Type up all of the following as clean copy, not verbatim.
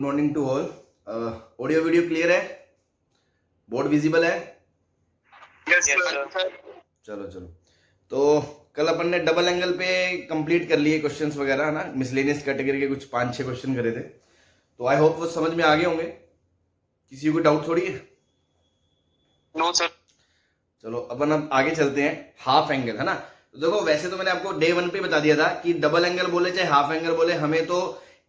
Morning to all. Audio video clear है? Board visible है? Yes sir. चलो चलो। तो कल अपन ने डबल एंगल पे कंप्लीट कर लिए क्वेश्चंस वगैरह, है ना। मिसलेनियस कैटेगरी के कुछ 5-6 क्वेश्चन करे थे, तो आई होप वो समझ में आ गए होंगे। किसी को डाउट थोड़ी है? No sir. चलो अपन अब आगे चलते हैं। हाफ एंगल, है ना। तो देखो, वैसे तो मैंने आपको डे 1 पे बता दिया था कि डबल एंगल बोले चाहे हाफ एंगल बोले, हमें तो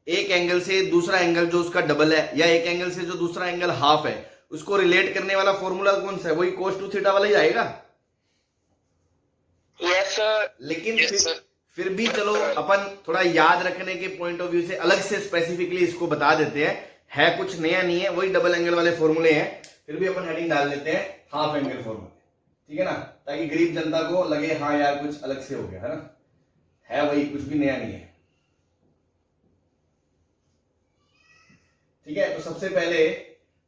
एक एंगल से दूसरा एंगल जो उसका डबल है या एक एंगल से जो दूसरा एंगल हाफ है उसको रिलेट करने वाला फॉर्मूला कौन सा है? वही cos 2 थीटा वाला ही आएगा। Yes sir. लेकिन Yes, sir. फिर भी चलो अपन थोड़ा याद रखने के पॉइंट ऑफ व्यू से अलग से स्पेसिफिकली इसको बता देते हैं। है कुछ नया नहीं है, वही डबल एंगल वाले फॉर्मूले हैं, फिर भी अपन हेडिंग डाल देते हैं हाफ एंगल फॉर्मूले, ठीक है ना, ताकि गरीब जनता को लगे हाँ यार कुछ अलग से हो गया, है ना। है वही, कुछ भी नया नहीं है, ठीक है। तो सबसे पहले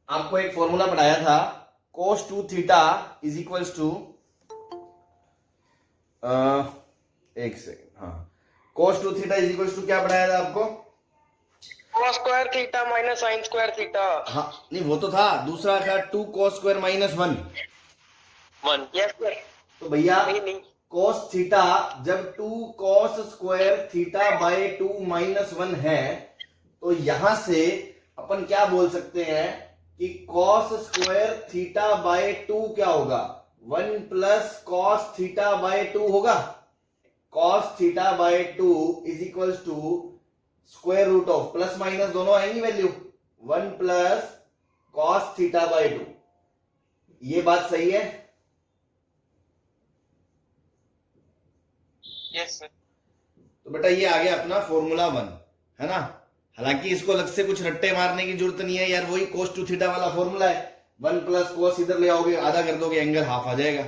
आपको एक फॉर्मूला पढ़ाया था, cos 2 theta is equals to, एक सेकेंड, हाँ, cos 2 theta is equals to क्या पढ़ाया था आपको? cos square theta minus sine square theta. हाँ नहीं, वो तो था, दूसरा था 2 cos square minus 1। Yes sir. तो भैया नहीं cos थीटा जब 2 cos square theta by 2 minus 1 है, तो यहां से अपन क्या बोल सकते हैं कि cos स्क्वायर थीटा बाय 2 क्या होगा? 1 प्लस cos थीटा बाय 2 होगा। cos theta by 2 is equals to square root of, plus minus दोनों आएंगी value, 1 plus cos theta by 2। ये बात सही है? Yes sir. तो बेटा ये आ गया अपना फॉर्मूला 1, है ना। हालांकि इसको अलग से कुछ रट्टे मारने की जरूरत नहीं है यार, वही cos 2 थीटा वाला फॉर्मूला है। 1 प्लस cos इधर ले आओगे, आधा कर दोगे, एंगल हाफ आ जाएगा।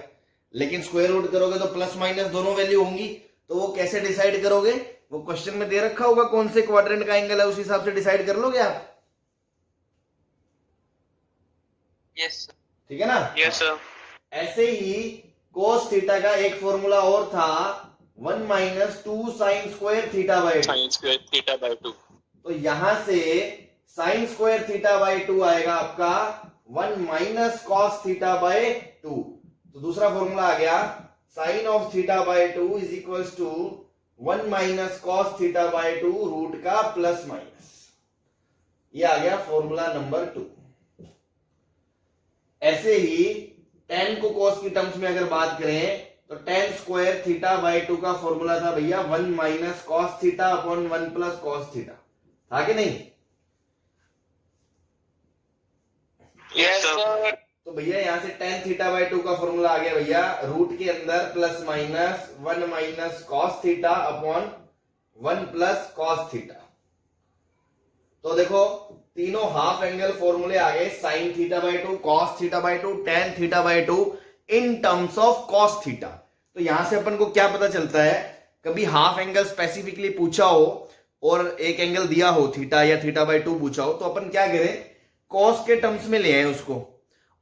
लेकिन स्क्वायर रूट करोगे तो प्लस माइनस दोनों वैल्यू होंगी, तो वो कैसे डिसाइड करोगे? वो क्वेश्चन में दे रखा होगा कौन से क्वाड्रेंट का एंगल है, उस हिसाब से डिसाइड कर लोगे आप। यस ठीक है ना। Yes sir. ऐसे ही cos थीटा का एक फॉर्मूला और था, 1 minus 2 sign square theta by 2। Sign square theta by 2। तो यहां से साइन स्क्वायर थीटा बाय 2 आएगा आपका 1 माइनस कॉस थीटा बाय 2। तो दूसरा फॉर्मूला आ गया, sine of theta by 2 is equals to 1 minus cos theta by 2 root का प्लस माइनस। ये आ गया फॉर्मूला नंबर 2। ऐसे ही tan को cos की टर्म्स में अगर बात करें तो tan स्क्वायर थीटा बाय 2 का फॉर्मूला था भैया 1 minus cos theta upon 1 plus cos theta, था कि नहीं? Yes sir. तो भैया यहां से tan थीटा बाय 2 का फॉर्मूला आ गया भैया रूट के अंदर plus minus 1 minus cos theta upon 1 plus cos theta. तो देखो तीनों हाफ एंगल फॉर्मूले आ गए, sine theta by 2, cos theta by 2, tan theta by 2 in terms of cos theta. तो यहां से अपन को क्या पता चलता है, कभी हाफ एंगल स्पेसिफिकली पूछा हो और एक एंगल दिया हो थीटा या थीटा बाय 2 पूछा हो, तो अपन क्या करें, कॉस के टर्म्स में ले आए उसको।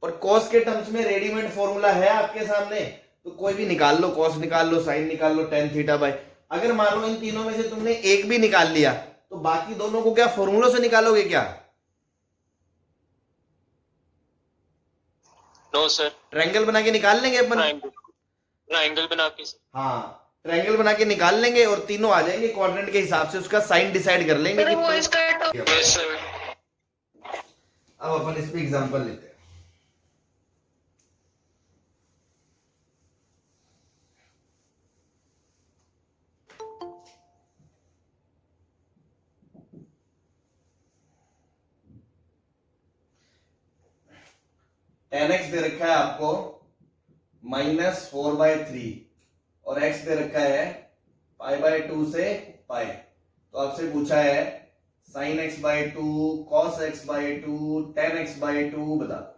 और कॉस के टर्म्स में रेडीमेड फॉर्मूला है आपके सामने, तो कोई भी निकाल लो, कॉस निकाल लो, साइन निकाल लो, tan थीटा बाय। अगर मान लो इन तीनों में से तुमने एक भी निकाल लिया, तो बाकी दोनों को क्या फॉर्मूलों से निकालोगे क्या? No sir. ट्रायंगल बना के निकाल लेंगे अपन। ट्रायंगल बना के। हाँ, ट्रायंगल बना के निकाल लेंगे और तीनों आ जाएंगे क्वाड्रेंट के हिसाब से, उसका साइन डिसाइड कर लेंगे कि यस सर। अब अपन इस पे एग्जांपल लेते हैं। tan x दे रखा है आपको -4/3 और x दे रखा है π/2 से पाई। तो आपसे पूछा है sin x/2, cos x/2, tan x/2 बता दो।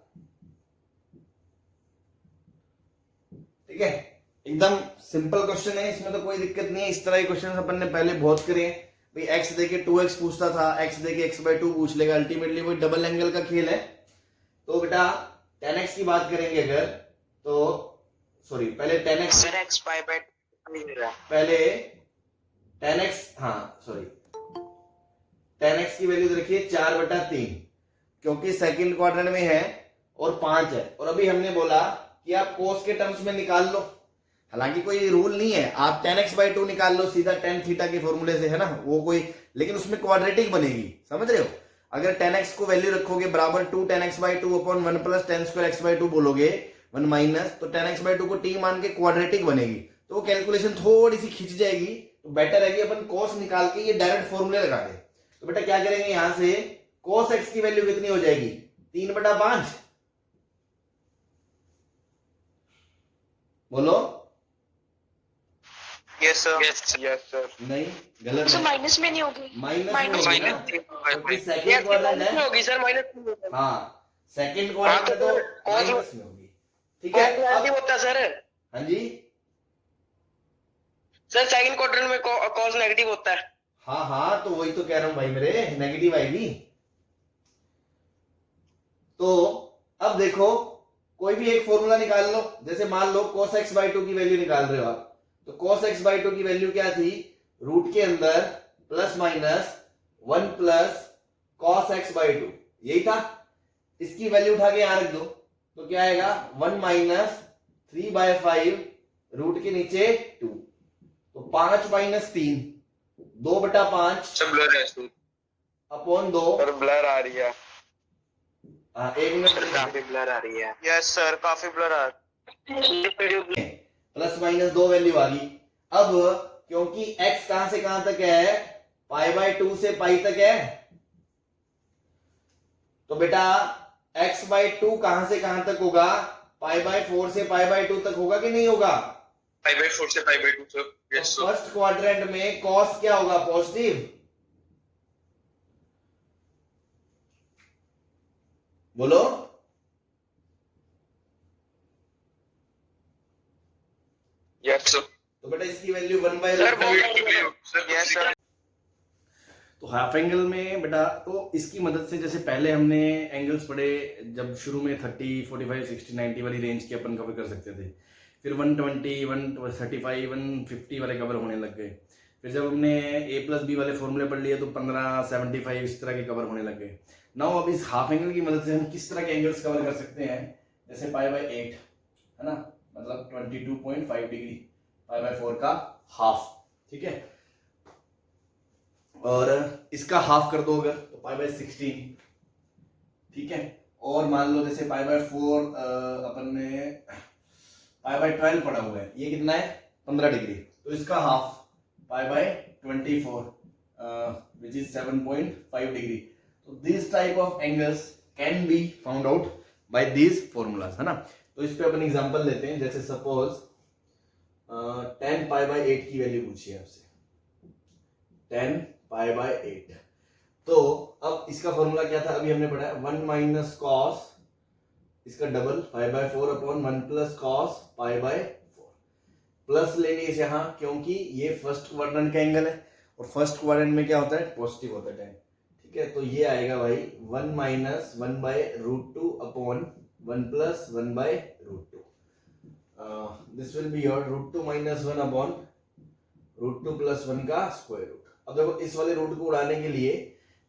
ठीक है, एकदम सिंपल क्वेश्चन है, इसमें तो कोई दिक्कत नहीं है। इस तरह के क्वेश्चन अपन ने पहले बहुत करे हैं भाई। x देके 2x पूछता था, x देके x/2 पूछ लेगा, अल्टीमेटली वो डबल एंगल का खेल है। तो बेटा tan x की बात करेंगे अगर, तो सॉरी पहले tan x, sir x pi by पहले tan x, हाँ सॉरी 10x की वैल्यू रखिए 4/3, क्योंकि सेकंड क्वाड्रेंट में है और 5 है। और अभी हमने बोला कि आप कोस के टर्म्स में निकाल लो, हालांकि कोई रूल नहीं है, आप 10x/2 निकाल लो सीधा tan थीटा के फॉर्मूले से, है ना, वो कोई, लेकिन उसमें क्वाड्रेटिक बनेगी, समझ रहे हो। अगर 10x को वैल्यू रखोगे बराबर 2 10x/2 अपॉन 1 प्लस 10^2x/2 बोलोगे 1 माइनस, तो 10x/2 को t मान के क्वाड्रेटिक बनेगी, तो वो कैलकुलेशन थोड़ी सी खिंच जाएगी। तो बेटर है कि अपन कोस निकाल के ये डायरेक्ट फॉर्मूले लगा दे। तो बेटा क्या करेंगे, यहां से cos x की वैल्यू कितनी हो जाएगी, 3/5। बोलो यस सर, यस सर। नहीं, गलत सर है, माइनस में नहीं होगी। माइनस में माइनस होगी ना, क्योंकि सेकंड क्वाड्रेंट है। होगी सर, माइनस। हाँ, सेकंड क्वाड्रेंट में तो माइनस में होगी, ठीक है। नेगेटिव होता है सर। हाँ जी, सर सेकंड क्वाड्रेंट में कॉस नेगेटिव होता है। हाँ हाँ, तो वही तो कह रहा हूं भाई मेरे, नेगेटिव आएगी। तो अब देखो, कोई भी एक फॉर्मूला निकाल लो, जैसे मान लो cos x/2 की वैल्यू निकाल रहे हो आप, तो cos x/2 की वैल्यू क्या थी, रूट के अंदर plus minus 1 plus cos x/2, यही था। इसकी वैल्यू उठा के यहां रख दो, तो क्या आएगा, 1 माइनस 3/5 रूट के नीचे 2, तो 5 माइनस 3 2/5 ब्लर है अपॉन 2। सर, ब्लर आ रही है। एक मिनट, काफी ब्लर आ रही है। यस सर, काफी ब्लर आ रही है। प्लस माइनस 2 वैल्यू आ गई। अब क्योंकि x कहां से कहां तक है, π/2 से पाई तक है, तो बेटा x/2 कहां से कहां तक होगा, π/4 से π/2 तक होगा कि नहीं होगा। π/4 से π/2 sir. Yes sir. First quadrant में cos क्या होगा, पॉजिटिव। बोलो, यस सर। तो बेटा इसकी वैल्यू 1/2 सर, यस सर। तो हाफ एंगल में बेटा, तो इसकी मदद से, जैसे पहले हमने एंगल्स पढ़े जब शुरू में 30, 45, 60, 90 वाली रेंज के अपन कवर कर सकते थे, फिर 120, 135, 150 वाले कवर होने लग गए। फिर जब हमने a+b वाले फॉर्मूले पढ़ लिए तो 15, 75 इस तरह के कवर होने लग गए। नाउ अब इस हाफ एंगल की मदद से हम किस तरह के एंगल्स कवर कर सकते हैं, जैसे π/8 है ना, मतलब 22.5 डिग्री, π/4 का हाफ, ठीक है। और इसका हाफ कर दो अगर, तो π/16, ठीक है। और मान लो जैसे π/4 अपन ने π/12 पढ़ा हुआ है, ये कितना है 15 डिग्री, तो इसका हाफ π/24 which is 7.5 डिग्री। तो this type of angles can be found out by these formulas, है ना। तो इस पे अपन एग्जांपल लेते हैं, जैसे सपोज 10 π/8 की वैल्यू पूछी है आपसे, 10 π/8। तो अब इसका फॉर्मूला क्या था, अभी हमने पढ़ा 1 माइनस कॉस, इसका double π/4 upon 1 plus cos π/4। Plus लेंगे इसे यहां, क्योंकि ये फर्स्ट क्वाड्रेंट का एंगल है, और फर्स्ट क्वाड्रेंट में क्या होता है, पॉजिटिव होता है 10, ठीक है। तो ये आएगा भाई 1 minus 1/√2 upon 1 plus 1/√2। This will be your √2 minus 1 upon √2 plus 1 का स्क्वायर रूट। अब देखो, इस वाले रूट को उड़ाने के लिए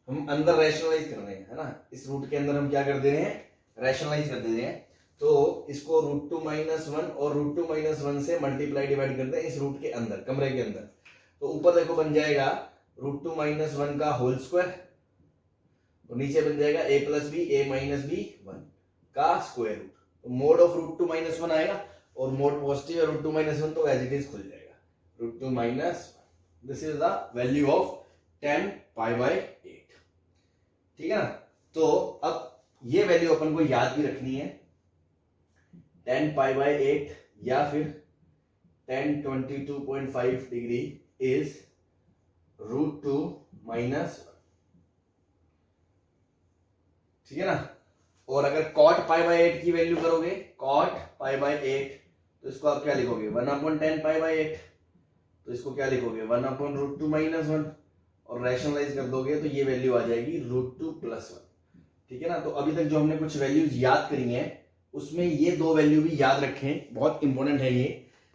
हम अंदर रैशनलाइज कर रहे हैं, है ना। इस रूट के अंदर हम क्या कर दे रहे हैं, रैशनलाइज कर दे रहे हैं। तो इसको √2 माइनस 1 और √2 माइनस 1 से मल्टीप्लाई डिवाइड करते हैं इस रूट के अंदर, कमरे के अंदर। तो ऊपर देखो बन जाएगा √2 माइनस 1 का होल स्क्वायर, तो नीचे बन जाएगा a plus B, a minus B 1 का स्क्वायर रूट। तो मोड ऑफ √2 माइनस 1 आएगा, और मोड पॉजिटिव है √2 माइनस 1, तो एज इट इज खुल जाएगा √2 minus 1। This is the value of 10 π/8, ठीक है ना। तो अब ये वैल्यू अपन को याद भी रखनी है, 10 π/8 या फिर 10 22.5 डिग्री इज √2 माइनस 1, ठीक है ना। और अगर cot π/8 की वैल्यू करोगे, cot π/8, तो इसको आप क्या लिखोगे, 1/10 π/8, तो इसको क्या लिखोगे 1/√2 माइनस 1, और रैशनलाइज कर दोगे तो ये वैल्यू आ जाएगी √2 प्लस 1, ठीक है ना। तो अभी तक जो हमने कुछ वैल्यूज याद करी हैं, उसमें ये दो वैल्यू भी याद रखें, बहुत इंपॉर्टेंट है ये।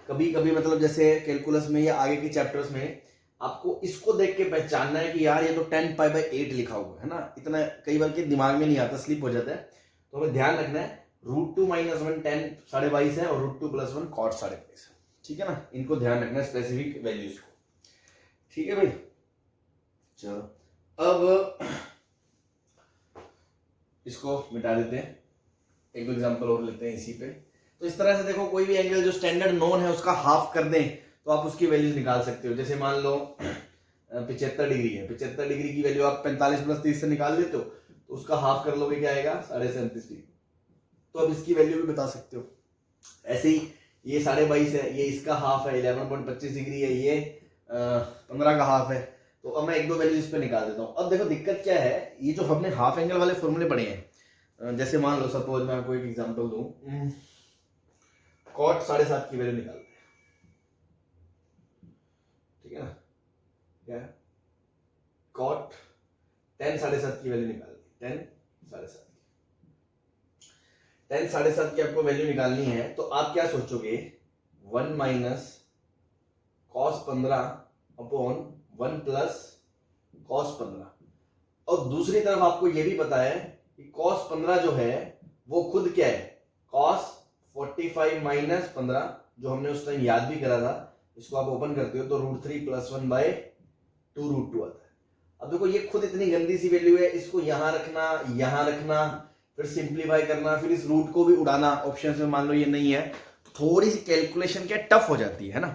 कभी कभी मतलब जैसे कैलकुलस में या आगे के चैप्टर्स में आपको इसको देख के पहचानना है कि यार ये तो 10π/8 लिखा हुआ है ना, इतना कई बार के दिमाग में नहीं आता, स्लिप हो जाता है। तो हमें ध्यान रखना है √2 - 1 10 22.5 है और √2 + 1 cot 22.5 है, ठीक है ना, इनको ध्यान रखना है स्पेसिफिक वैल्यूज को, ठीक है भाई। चलो अब इसको मिटा देते हैं, एक एग्जांपल और लेते हैं इसी पे। तो इस तरह से देखो कोई भी एंगल जो स्टैंडर्ड नोन है उसका हाफ कर दें तो आप उसकी वैल्यूज निकाल सकते हो। जैसे मान लो 75 डिग्री है, 75 डिग्री की वैल्यू आप 45 + 30 से निकाल देते हो, तो उसका हाफ कर लोगे, क्या आएगा 37.5 डिग्री। तो अब इसकी वैल्यू भी बता सकते हो। ऐसे ही ये 22.5 है, ये इसका हाफ है 11.25 डिग्री है, ये 15 का हाफ है। तो अब मैं 1-2 वैल्यू इस पे निकाल देता हूँ। अब देखो दिक्कत क्या है, ये जो हमने हाफ एंगल वाले फॉर्मूले पढ़े हैं, जैसे मान लो सपोज मैं आपको एक एग्जांपल दूं, cot 7.5 की वैल्यू निकालते हैं, ठीक है ना, क्या है cot 10 7.5 की वैल्यू निकालनी, 10 7.5 की आपको वैल्यू निकालनी है। तो आप क्या सोचोगे, 1 - cos 15 अपॉन 1 + cos 15। और दूसरी तरफ आपको यह भी पता है कि cos 15 जो है वो खुद क्या है, cos 45 - 15, जो हमने उस टाइम याद भी करा था। इसको आप ओपन करते हो तो √3 + 1/2 √2 आता है। अब देखो ये खुद इतनी गंदी सी वैल्यू है, इसको यहां रखना, फिर सिंप्लीफाई करना, फिर इस रूट को भी उड़ाना। ऑप्शन में मान लो ये नहीं है, थोड़ी सी कैलकुलेशन क्या टफ हो जाती है ना।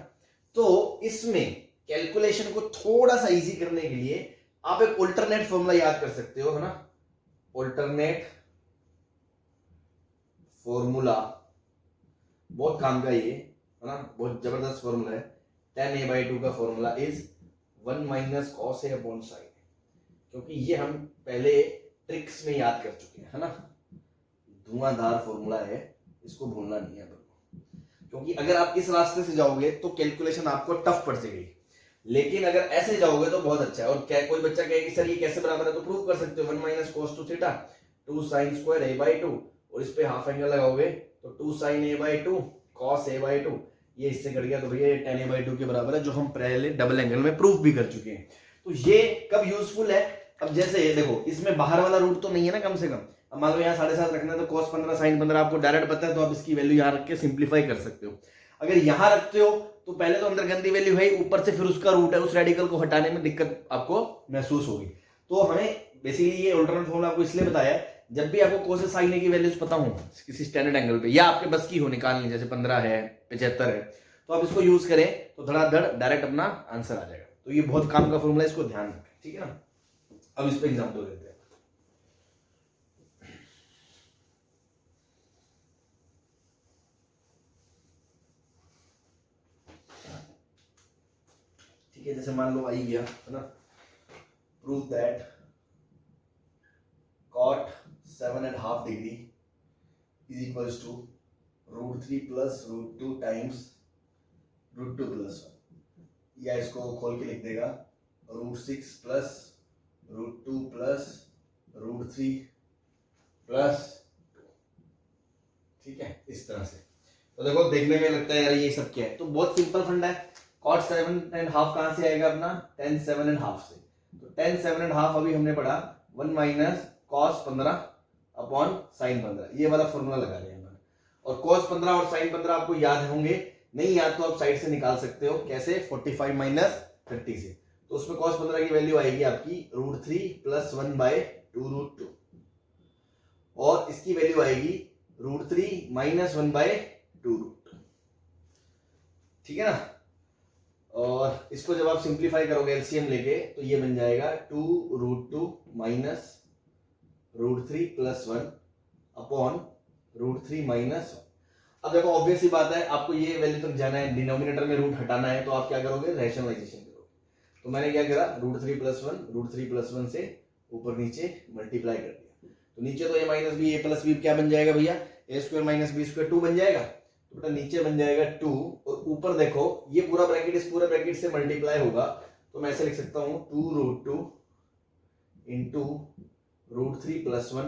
तो इसमें कैलकुलेशन को थोड़ा सा इजी करने के लिए आप एक अल्टरनेट फॉर्मूला याद कर सकते हो, है ना, अल्टरनेट फॉर्मूला बहुत काम का ये, है ना, बहुत जबरदस्त फॉर्मूला है। 10a/2 का formula is 1 - cos a upon sin, क्योंकि ये हम पहले ट्रिक्स में याद कर चुके हैं, है ना। धुआंधार फॉर्मूला है, इसको भूलना नहीं है आपको, क्योंकि अगर आप इस रास्ते से जाओगे तो कैलकुलेशन आपको टफ पड़ जाएगी, लेकिन अगर ऐसे जाओगे तो बहुत अच्छा है। और क्या कोई बच्चा कहे कि सर ये कैसे बराबर है, तो प्रूव कर सकते हो, 1 - cos 2 theta 2 sin square a/2, और इस पे हाफ एंगल लगाओगे तो 2 sin a/2 cos a/2, ये इससे कट गया तो भैया ये 10a/2 के बराबर है, जो हम पहले डबल एंगल में प्रूफ भी कर चुके हैं। तो ये कब यूजफुल है, अब जैसे ये देखो इसमें बाहर वाला रूट तो नहीं है ना कम से कम। अब मान लो यहाँ 7.5 रखना है तो cos 15 sin 15 आपको डायरेक्ट पता है, तो आप इसकी वैल्यू यहाँ रख के सिंप्लीफाई कर सकते हो। अगर यहाँ रखते हो तो पहले तो अंदर गंदी वैल्यू है, ऊपर से फिर उसका रूट है, उस रेडिकल को हटाने में दिक्कत आपको महसूस होगी। तो हमें बेसिकली ये अल्टरनेट फॉर्मूला आपको इसलिए बताया, जब भी आपको cos sin a की वैल्यूज पता हो किसी स्टैंडर्ड एंगल पे, या आपके बस की हो निकालनी, जैसे 15 है 75 है, तो आप इसको यूज करें तो धड़ाधड़ डायरेक्ट अपना आंसर आ जाएगा। तो ये बहुत काम का फॉर्मूला है, इसको ध्यान रखें, ठीक है ना। अब इस पे एग्जांपल लेते हैं। ठीक है, जैसे मान लो आई गया, है ना, prove that cot 7.5 degree is equals to √3 + √2 times √2 + 1, या इसको खोल के लिख देगा √6 + √2 + √3 + 2, ठीक है, इस तरह से। तो देखो देखने में लगता है यार ये सब क्या है, तो बहुत सिंपल फंडा है। cot 7.5 कहां से आएगा अपना, 10 7.5 से। तो 10 7.5 अभी हमने पढ़ा 1 - cos 15 अपॉन sin 15, ये वाला फॉर्मूला लगा लिया हमने। और cos 15 और sin 15 आपको याद होंगे, नहीं याद तो आप साइड से निकाल सकते हो, कैसे, 45 - 30 से। तो उसमें cos 15 की वैल्यू आएगी आपकी √3 + 1/2 √2, और इसकी वैल्यू आएगी √3 - 1/2 √2, ठीक है ना। और इसको जब आप सिंप्लीफाई करोगे एलसीएम लेके, तो ये बन जाएगा 2 √2 - √3 + 1 अपॉन √3 - 1। अब देखो ऑब्वियस ही बात है, आपको ये वैल्यू तक जाना है, डिनोमिनेटर में रूट हटाना है, तो आप क्या करोगे, रैशनलाइजेशन करोगे। तो मैंने क्या करा, √3 + 1 √3 + 1 से ऊपर नीचे मल्टीप्लाई कर दिया, तो नीचे तो a - b a + b क्या बन जाएगा भैया, a² - b² 2 बन जाएगा, तो बेटा नीचे बन जाएगा 2, और ऊपर देखो ये पूरा ब्रैकेट इस पूरे ब्रैकेट से मल्टीप्लाई होगा, तो मैं ऐसे लिख सकता हूं 2 √2 इंटू √3 + 1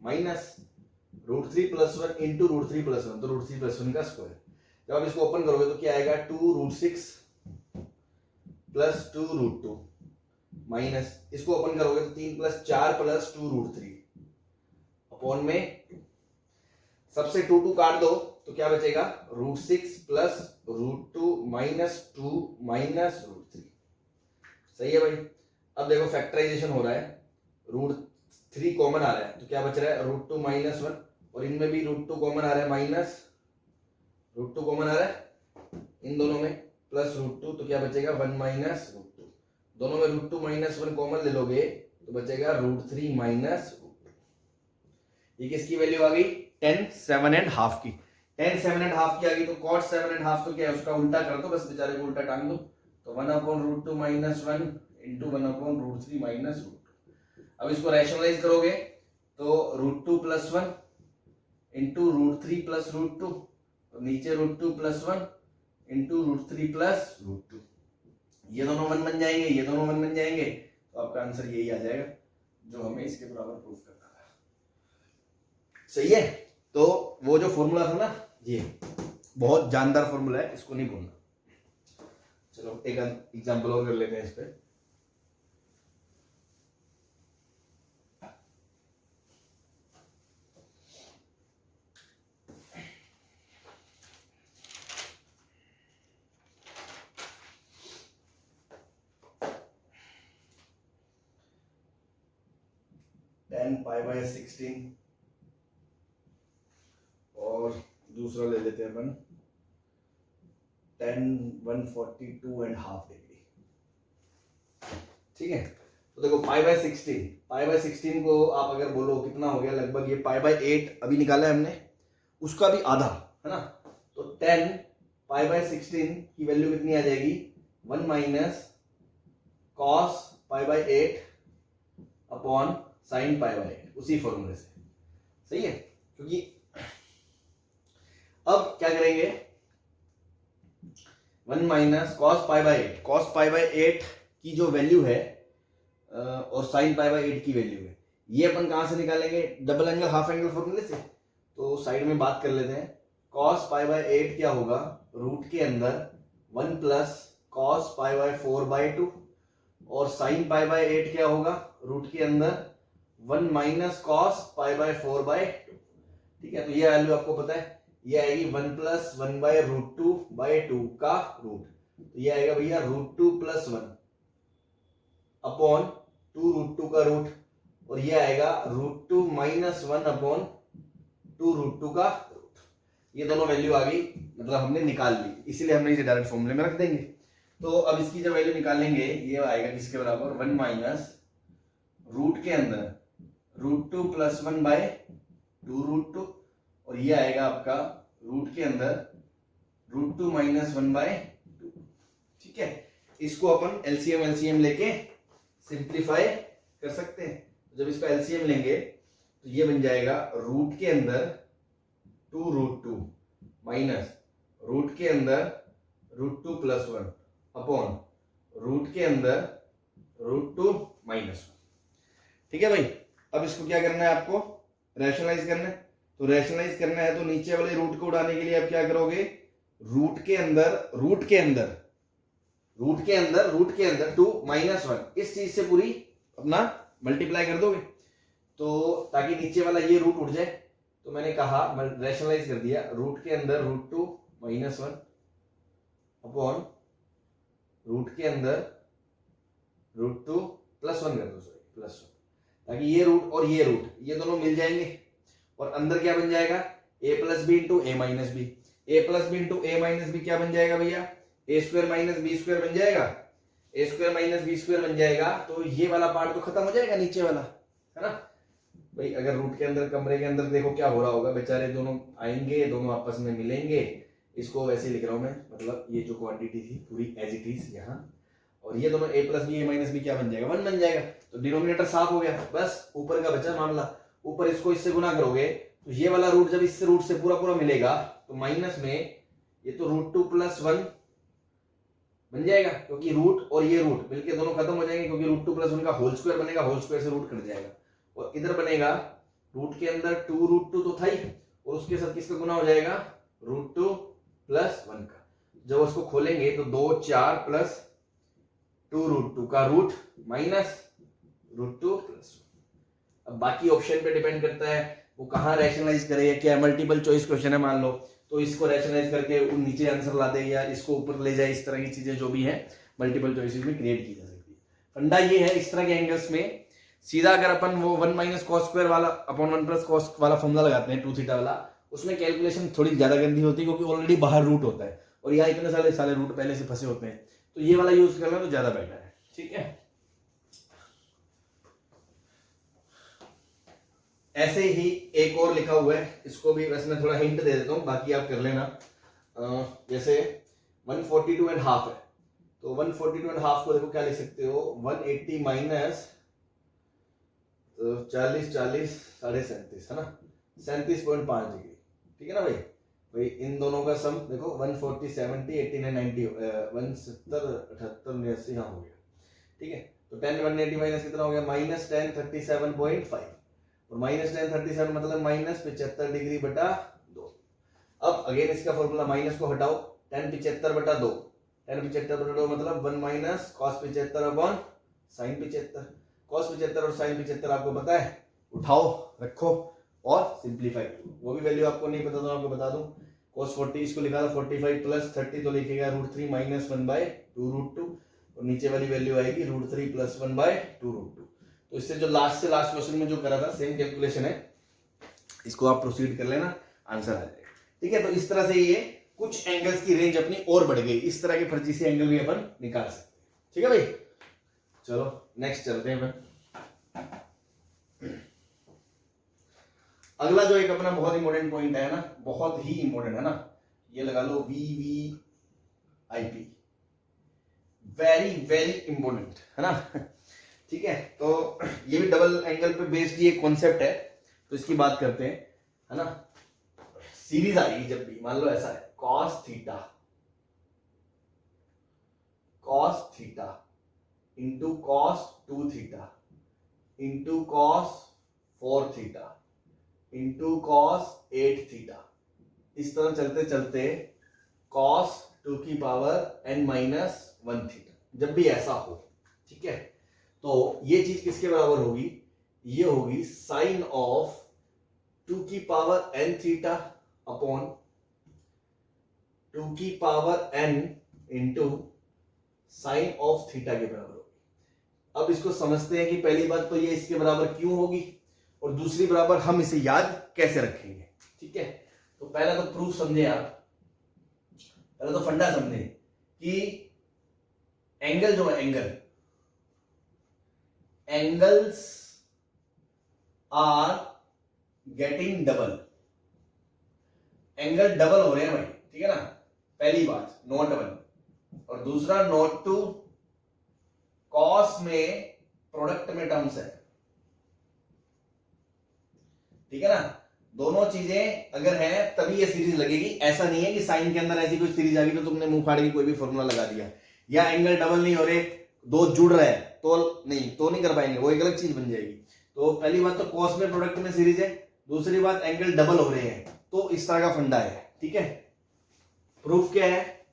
माइनस √3 + 1 इंटू √3 + 1, तो √3 + 1 का स्क्वायर। जब आप इसको ओपन करोगे तो क्या आएगा, 2 √6 प्लस 2 रूट 2 माइनस, इसको ओपन करोगे तो 3 प्लस 4 प्लस 2 रूट 3 अपॉन में सबसे 2 2 काट दो तो क्या बचेगा, root 6 plus root 2 minus 2 minus root 3। सही है भाई। अब देखो फैक्टराइजेशन हो रहा है, रूट 3 कॉमन आ रहा है तो क्या बच रहा है, रूट 2 माइनस 1, और इनमें भी रूट 2 कॉमन आ रहा है, माइनस रूट 2 कॉमन आ रहा है इन दोनों में, प्लस रूट 2, तो क्या बचेगा 1 माइनस रूट 2। दोनों में रूट 2 माइनस 1 कॉमन ले लोगे तो बचेगा रूट 3 माइनस रूट 2। ये किसकी वैल्यू आ गई, 10 7 एंड हाफ की। 10 7 एंड हाफ की आ गई तो cot 7 एंड हाफ तो क्या है, उसका उल्टा कर दो, बस बेचारे को उल्टा टांग दो, तो 1 upon root 2 minus 1 into 1 upon root 3 minus root 2। अब इसको रैशनलाइज करोगे तो root 2 plus 1 into root 3 plus root 2, तो नीचे root 2 plus 1 into root 3 plus root 2, ये दोनों 1 बन जाएंगे, ये दोनों 1 बन जाएंगे, तो आपका आंसर यही आ जाएगा जो हमें इसके बराबर प्रूफ करना था। सही है। तो वो जो फॉर्मूला था ना, ये बहुत जानदार फॉर्मूला है, इसको नहीं भूलना। चलो एक एग्जांपल और कर लेते हैं इस पे। पाई बाय 16 और दूसरा ले लेते हैं अपन 10 142 एंड हाफ डिग्री। ठीक है। तो देखो पाई बाय 16 को आप अगर बोलो कितना हो गया, लगभग ये पाई बाय 8 अभी निकाला है हमने, उसका भी आधा है ना, तो 10 पाई बाय 16 की वैल्यू कितनी आ जाएगी, 1 minus cos pi bye 8 upon sine pi bye 8, उसी फॉर्मूले से। सही है। क्योंकि अब क्या करेंगे, 1 minus cos pi bye 8, cos pi bye 8 की जो वैल्यू है और साइन पाई बाय 8 की वैल्यू है, ये अपन कहां से निकालेंगे, डबल एंगल हाफ एंगल फॉर्मूले से। तो साइड में बात कर लेते हैं, कॉस पाई बाय 8 क्या होगा, रूट के अंदर 1 plus cos pi by 4 by 2, और साइन पाई बाय 8 क्या होगा, रूट के अंदर 1 minus cos pi by 4 by 2। ठीक है। तो ये वैल्यू आपको पता है, ये आएगी 1 प्लस 1 बाय रूट 2 बाय 2 का रूट, तो ये आएगा भैया रूट 2 प्लस 1 अपॉन 2 रूट 2 का रूट, और ये आएगा रूट 2 माइनस 1 अपॉन 2 रूट 2 का रूट। ये दोनों वैल्यू आ गई, मतलब हमने निकाल ली, इसीलिए हमने इसे डायरेक्ट फॉर्मूले में रख देंगे। तो अब इसकी जब वैल्यू निकालेंगे, ये आएगा किसके बराबर, 1 माइनस रूट के अंदर रूट 2 प्लस 1 बाय 2 रूट 2, और ये आएगा आपका रूट के अंदर रूट 2 माइनस 1 बाय 2। ठीक है। इसको अपन एलसीएम लेके सिंप्लीफाई कर सकते हैं। जब इसका एलसीएम लेंगे तो ये बन जाएगा रूट के अंदर 2 रूट 2 माइनस रूट के अंदर रूट 2 प्लस 1 अपॉन रूट के अंदर रूट 2 माइनस 1। ठीक है भाई। अब इसको क्या करना है, आपको रैशनलाइज करना है। तो रैशनलाइज करना है तो नीचे वाले रूट को उड़ाने के लिए आप क्या करोगे, रूट के अंदर 2 माइनस 1, इस चीज से पूरी अपना मल्टीप्लाई कर दोगे, तो ताकि नीचे वाला ये रूट उड़ जाए। तो मैंने कहा रैशनलाइज कर दिया, रूट के अंदर रूट 2 माइनस 1 अपॉन रूट के अंदर रूट 2 प्लस 1 कर दो, सॉरी प्लस 1, ताकि ये रूट और ये रूट ये दोनों मिल जाएंगे, और अंदर क्या बन जाएगा, a plus B into A minus B. A plus B into A minus B क्या बन जाएगा भैया, A square minus B square बन जाएगा, A square minus B square बन जाएगा। तो ये वाला पार्ट तो खत्म हो जाएगा, नीचे वाला है ना भाई। अगर रूट के अंदर कमरे के अंदर देखो क्या हो रहा होगा, बेचारे दोनों आएंगे, दोनों आपस में मिलेंगे। इसको वैसे लिख रहा हूं मैं, मतलब ये जो क्वांटिटी थी पूरी एज इट इज यहाँ, और ये दोनों a plus B A minus B क्या बन जाएगा, 1 बन जाएगा। तो डिनोमिनेटर साफ हो गया, बस ऊपर का बचा मामला। ऊपर इसको इससे गुना करोगे तो ये वाला रूट जब इससे रूट से पूरा पूरा मिलेगा तो माइनस में ये तो रूट 2 प्लस 1 बन जाएगा, क्योंकि रूट और ये रूट मिलके दोनों खत्म हो जाएंगे, क्योंकि रूट 2 प्लस 1 का होल स्क्वायर बनेगा, होल स्क्वायर से रूट कट जाएगा, और इधर बनेगा रूट के अंदर 2 रूट 2 तो था ही, और उसके साथ किसका गुना हो जाएगा, रूट 2 प्लस 1 का। जब उसको खोलेंगे तो 2 4 प्लस 2√2 का रूट माइनस √2 प्लस। अब बाकी ऑप्शन पे डिपेंड करता है वो कहाँ रैशनलाइज करे, या क्या मल्टीपल चॉइस क्वेश्चन है मान लो तो इसको रैशनलाइज करके नीचे आंसर ला दे या इसको ऊपर ले जाए, इस तरह की चीजें जो भी है मल्टीपल चॉइसेस में क्रिएट की जा सकती है। फंडा ये है इस तरह के एंगल्स में सीधा अगर अपन वो 1 माइनस कॉस स्क्वायर वाला अपॉन 1 प्लस कॉस वाला फॉर्मूला लगाते हैं 2 थीटा वाला, उसमें कैलकुलेशन थोड़ी ज्यादा गंदी होती है क्योंकि ऑलरेडी बाहर रूट होता है और यहाँ इतने सारे सारे रूट पहले से फंसे होते हैं, तो ये वाला यूज करना तो ज्यादा बेटर है। ठीक है, ऐसे ही एक और लिखा हुआ है, इसको भी वैसे मैं थोड़ा हिंट दे देता हूं, बाकी आप कर लेना। जैसे 142.5 है तो 142.5 को देखो क्या लिख सकते हो, 180 माइनस तो 40 40 37 है ना, 37.5 डिग्री। ठीक है ना भाई, भाई इन दोनों का सम देखो 140 70 89 90 170 78 89 हाँ हो गया। ठीक है, तो 10 180 माइनस कितना हो गया, माइनस 10 37.5 और माइनस 10 37 मतलब माइनस 75 डिग्री बटा 2। अब अगेन इसका फॉर्मूला माइनस को हटाओ, 10 75 बटा 2, 10 75 बटा 2 मतलब 1 minus cos 75 upon sine 75। Cos 75 और साइन 75 आपको पता है, उठाओ रखो और सिंप्लीफाई, वो भी वैल्यू आपको नहीं पता तो आपको बता दूं। cos 40 इसको लिखा था 45 प्लस 30 तो लिखेगा √3 माइनस 1/2√2 और नीचे वाली वैल्यू आएगी √3 प्लस 1/2√2। तो इससे जो लास्ट से लास्ट क्वेश्चन में जो करा था सेम कैलकुलेशन है, इसको आप प्रोसीड कर लेना, आंसर आ जाएगा। ठीक है, तो इस तरह से ये कुछ एंगल्स की रेंज अपनी और बढ़ गई, इस तरह के फर्जी से एंगल भी अपन निकाल सकते हैं। ठीक है भाई, चलो नेक्स्ट चलते हैं। अगला जो एक अपना बहुत इंपॉर्टेंट पॉइंट है ना, बहुत ही इंपॉर्टेंट है ना, ये लगा लो VVIP, वेरी वेरी इंपॉर्टेंट है ना। ठीक है, तो ये भी डबल एंगल पे बेस्ड ये कॉन्सेप्ट है, तो इसकी बात करते हैं है ना। सीरीज आएगी जब भी, मान लो ऐसा है cos theta into cos 2 theta into cos 4 theta into cos 8 theta, इस तरह चलते चलते cos 2 की पावर n-1 थीटा, जब भी ऐसा हो। ठीक है, तो ये चीज किसके बराबर होगी, ये होगी साइन ऑफ 2 की पावर n थीटा अपॉन 2 की power n into sine of theta के बराबर होगी। अब इसको समझते हैं कि पहली बात तो ये इसके बराबर क्यों होगी और दूसरी बराबर हम इसे याद कैसे रखेंगे। ठीक है, तो पहला तो प्रूफ समझे आप, पहला तो फंडा समझे कि एंगल जो है angles are getting double, angle double हो रहे हैं भाई। ठीक है ना, पहली बात नॉट डबल, और दूसरा नॉट टू कॉस में प्रोडक्ट में टर्म्स है। ठीक है ना, दोनों चीजें अगर है तभी ये सीरीज लगेगी, ऐसा नहीं है कि साइन के अंदर ऐसी कोई सीरीज आ गई तो तुमने मुंह फाड़ के कोई भी फॉर्मूला लगा दिया, या एंगल डबल नहीं हो रहे, दो जुड़ रहे हैं तो नहीं कर पाएंगे, वो एक अलग चीज बन जाएगी। तो पहली बात तो कॉस में प्रोडक्ट में सीरीज है, दूसरी बात एंगल डबल हो रहे हैं, तो इस तरह का फंडा है। ठीक है, प्रूफ क्या है,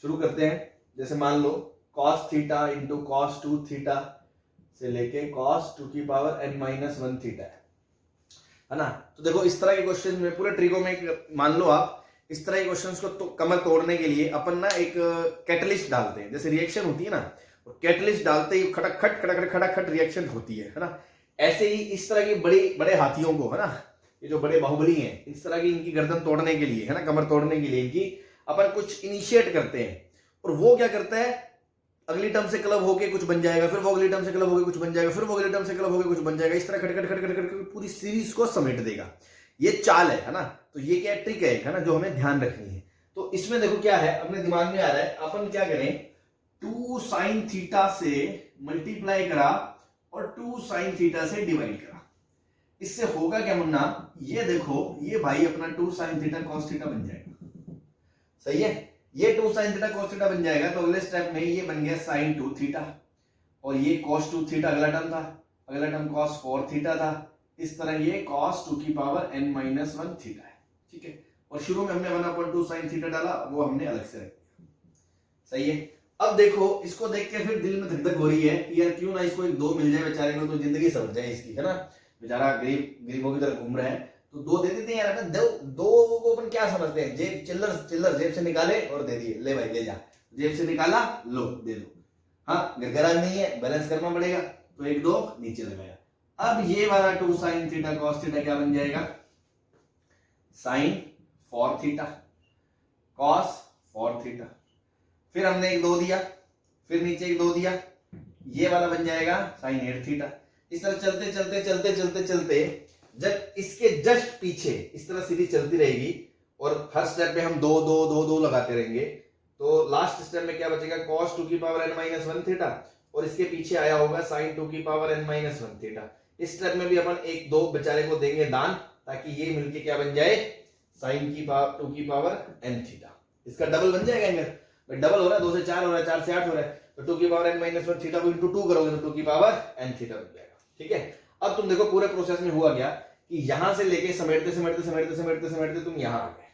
शुरू करते हैं। जैसे मान लो cos theta into cos 2 theta से लेके cos 2 की पावर n-1 थीटा है ना। तो देखो इस तरह के क्वेश्चन में पूरे ट्रिको में मान लो आप, इस तरह के क्वेश्चंस को तो कमर तोड़ने के लिए अपन ना एक कैटलिस्ट डालते हैं, जैसे रिएक्शन होती है ना, और कैटलिस्ट डालते ही खटाखट रिएक्शन होती है ना। ऐसे ही इस तरह की बड़े हाथियों को है ना, ये जो बड़े बाहुबली हैं, इस तरह की इनकी गर्दन तोड़ने के लिए है ना, कमर तोड़ने के लिए इनकी अपन कुछ इनिशिएट करते हैं, और वो क्या करता है, अगली टर्म से क्लब होके कुछ बन जाएगा, फिर वो अगली टर्म से क्लब होके कुछ बन जाएगा, फिर वो अगली टर्म से क्लब होके कुछ बन जाएगा, इस तरह खट पूरी सीरीज को समेट देगा। ये चाल है ना, तो ये क्या ट्रिक है ना, जो हमें ध्यान रखनी है। तो इसमें देखो क्या है, अपने दिमाग में आ रहा है, अपन क्या करें, 2 साइन थीटा से मल्टीप्लाई करा और 2 साइन थीटा से डिवाइड करा, इससे होगा क्या मुन्ना, ये देखो ये भाई अपना 2 साइन थीटा कॉस थीटा बन जाएगा। सही है, ये 2 साइन थीटा कॉस थीटा बन जाएगा, तो अगले स्टेप में ये बन गया साइन 2 थीटा, और ये कॉस 2 थीटा अगला टर्म था, अगला टर्म कॉस 4 थीटा था, इस तरह ये cos 2 की पावर n-1 थीटा है। ठीक है, और शुरू में हमने 1/2 sin थीटा डाला, वो हमने अलग से रख दिया। सही है, अब देखो इसको देख के फिर दिल में धक धक हो रही है कि यार क्यों ना इसको एक 2 मिल जाए बेचारे को, तो जिंदगी सवर जाए इसकी, है ना। बेचारा गरीबों की तरह घूम रहे हैं, तो 2 दे देते हैं यार। अपन दो को अपन क्या समझते हैं, जेब चिल्लर जेब से निकाले और दे दिए, ले भाई ले जा, जेब से निकाला लो दे दो। हाँ, गरगरा नहीं है, बैलेंस करना पड़ेगा, तो 1 2 नीचे लगाया। अब ये वाला 2 sin थीटा cos थीटा क्या बन जाएगा, sin 4 थीटा cos 4 थीटा। फिर हमने 1 2 दिया, फिर नीचे 1 2 दिया, ये वाला बन जाएगा sin 8 थीटा। इस तरह चलते चलते चलते चलते चलते जब इसके जस्ट पीछे इस तरह सीरीज चलती रहेगी और हर स्टेप में हम 2 2 2 2 लगाते रहेंगे, तो लास्ट स्टेप में क्या बचेगा, cos 2 की पावर n माइनस 1 थीटा, और इसके पीछे आया होगा sin 2 की पावर n माइनस 1 थीटा। इस स्टेप में भी अपन 1 2 बेचारे को देंगे दान, ताकि ये मिलके क्या बन जाए, sin की पावर 2 की पावर n थीटा। इसका डबल बन जाएगा एंगल, डबल हो रहा है, 2 से 4 हो रहा है, 4 से 8 हो रहा है, तो 2 की पावर n माइनस 1 थीटा को इंटू 2 करोगे तो 2 की पावर n थीटा बन जाएगा। ठीक है, अब तुम देखो पूरे प्रोसेस में हुआ क्या कि यहां से लेके समेटते समेटते समेटते समेटते समेटते तुम यहां आ गए,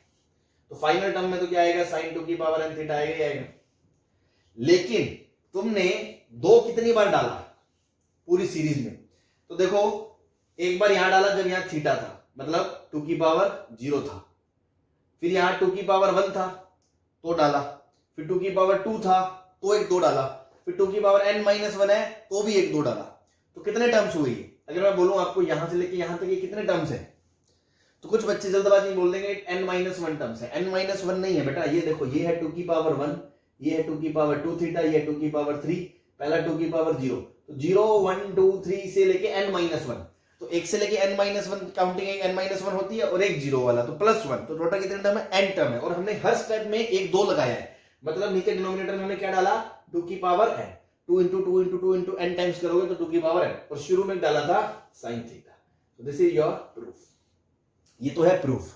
तो फाइनल टर्म में तो क्या आएगा, sin 2 की पावर n थीटा आएगा ही आएगा। लेकिन तुमने 2 कितनी बार डाला पूरी सीरीज में, तो देखो एक बार यहां डाला जब यहां थीटा था, मतलब 2 की पावर 0 था, फिर यहां 2 की पावर 1 था तो डाला, फिर 2 की पावर 2 था तो 1 2 डाला, फिर 2 की पावर n माइनस 1 है तो भी 1 2 डाला। तो कितने टर्म्स हुई, अगर मैं बोलूं आपको यहां से लेके यहां तक ये कितने टर्म्स है, तो कुछ बच्चे जल्दबाजी बोल देंगे n माइनस 1 टर्म्स है। n माइनस 1 नहीं है बेटा, ये देखो ये है 2 की पावर 1, ये है 2 की पावर 2 थीटा, ये है 2 की पावर 3, पहला 2 की पावर 0, तो 0 1 2 3 से लेके n माइनस 1, तो 1 से लेके n minus 1 counting n minus 1 होती है, और एक 0 वाला तो प्लस 1, तो टोटल कितने टर्म है, n टर्म है। और हमने हर स्टेप में 1 2 लगाया है, मतलब नीचे डिनोमिनेटर में हमने क्या डाला, 2 की power n, 2 into 2 into 2 into n times करोगे तो 2 की पावर n, और शुरू में डाला था sin थीटा। तो दिस इज योर प्रूफ, ये तो है प्रूफ।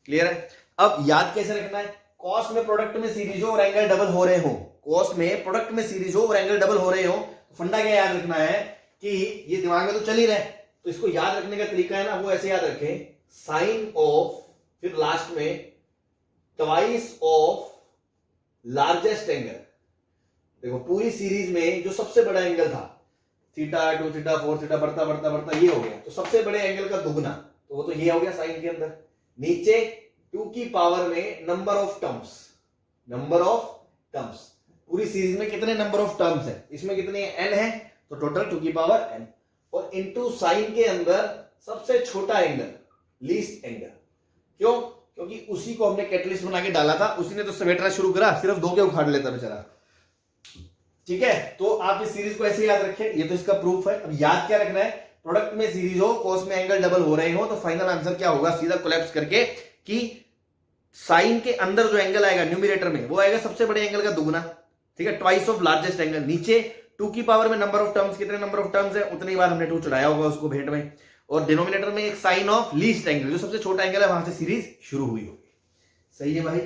क्लियर है। अब याद कैसे रखना है, cos में प्रोडक्ट में सीरीज हो और एंगल डबल हो रहे हो, cos में प्रोडक्ट में सीरीज हो और एंगल डबल हो रहे हो, फंडा क्या याद रखना है कि ये दिमाग में तो चल ही रहा है, तो इसको याद रखने का तरीका है ना, वो ऐसे याद रखें, साइन ऑफ, फिर लास्ट में ट्वाइस ऑफ लार्जेस्ट एंगल। देखो पूरी सीरीज में जो सबसे बड़ा एंगल था, थीटा 2 थीटा 4 थीटा बढ़ता बढ़ता बढ़ता ये हो गया, तो सबसे बड़े एंगल का दुगना, तो वो तो ये हो गया साइन के अंदर। नीचे 2 की पावर में number of terms, number of terms, पूरी सीरीज में कितने नंबर ऑफ टर्म्स है, इसमें कितने n है, तो टोटल 2 की पावर n, और इनटू साइन के अंदर सबसे छोटा एंगल, लीस्ट एंगल। क्यों, क्योंकि उसी को हमने कैटलिस्ट बना के डाला था, उसी ने तो समेटना शुरू करा, सिर्फ 2 के उखाड़ लेता बेचारा। ठीक है, तो आप इस सीरीज को ऐसे याद रखें, ये तो इसका प्रूफ है। अब याद क्या रखना है, प्रोडक्ट में सीरीज हो, कॉस में एंगल डबल हो रहे हो, तो फाइनल आंसर क्या होगा, सीधा कोलैप्स करके कि साइन के अंदर जो एंगल आएगा न्यूमरेटर में, वो आएगा सबसे बड़े एंगल का दुगना। ठीक है, ट्वाइस ऑफ लार्जेस्ट एंगल। नीचे 2 की पावर में नंबर ऑफ टर्म्स, कितने नंबर ऑफ टर्म्स है, उतनी बार हमने 2 चढ़ाया होगा उसको भेंट में, और डिनोमिनेटर में एक साइन ऑफ लीस्ट एंगल, जो सबसे छोटा एंगल है, वहां से सीरीज शुरू हुई होगी। सही है भाई।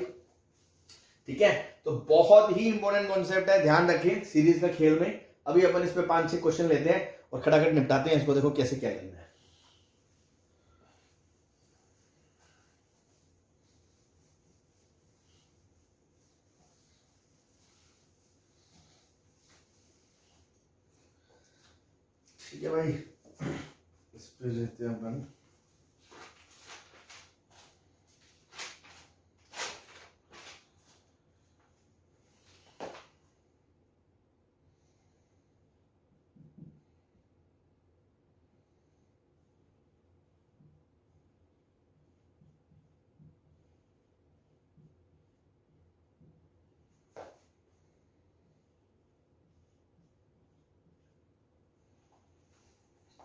ठीक है, तो बहुत ही इंपॉर्टेंट कॉन्सेप्ट है, ध्यान रखें सीरीज का खेल में। अभी अपन इस पे 5-6 क्वेश्चन लेते हैं और खटाखट निपटाते हैं इसको, देखो कैसे क्या करना है। ठीक है भाई, इस पे लेते हैं अपन।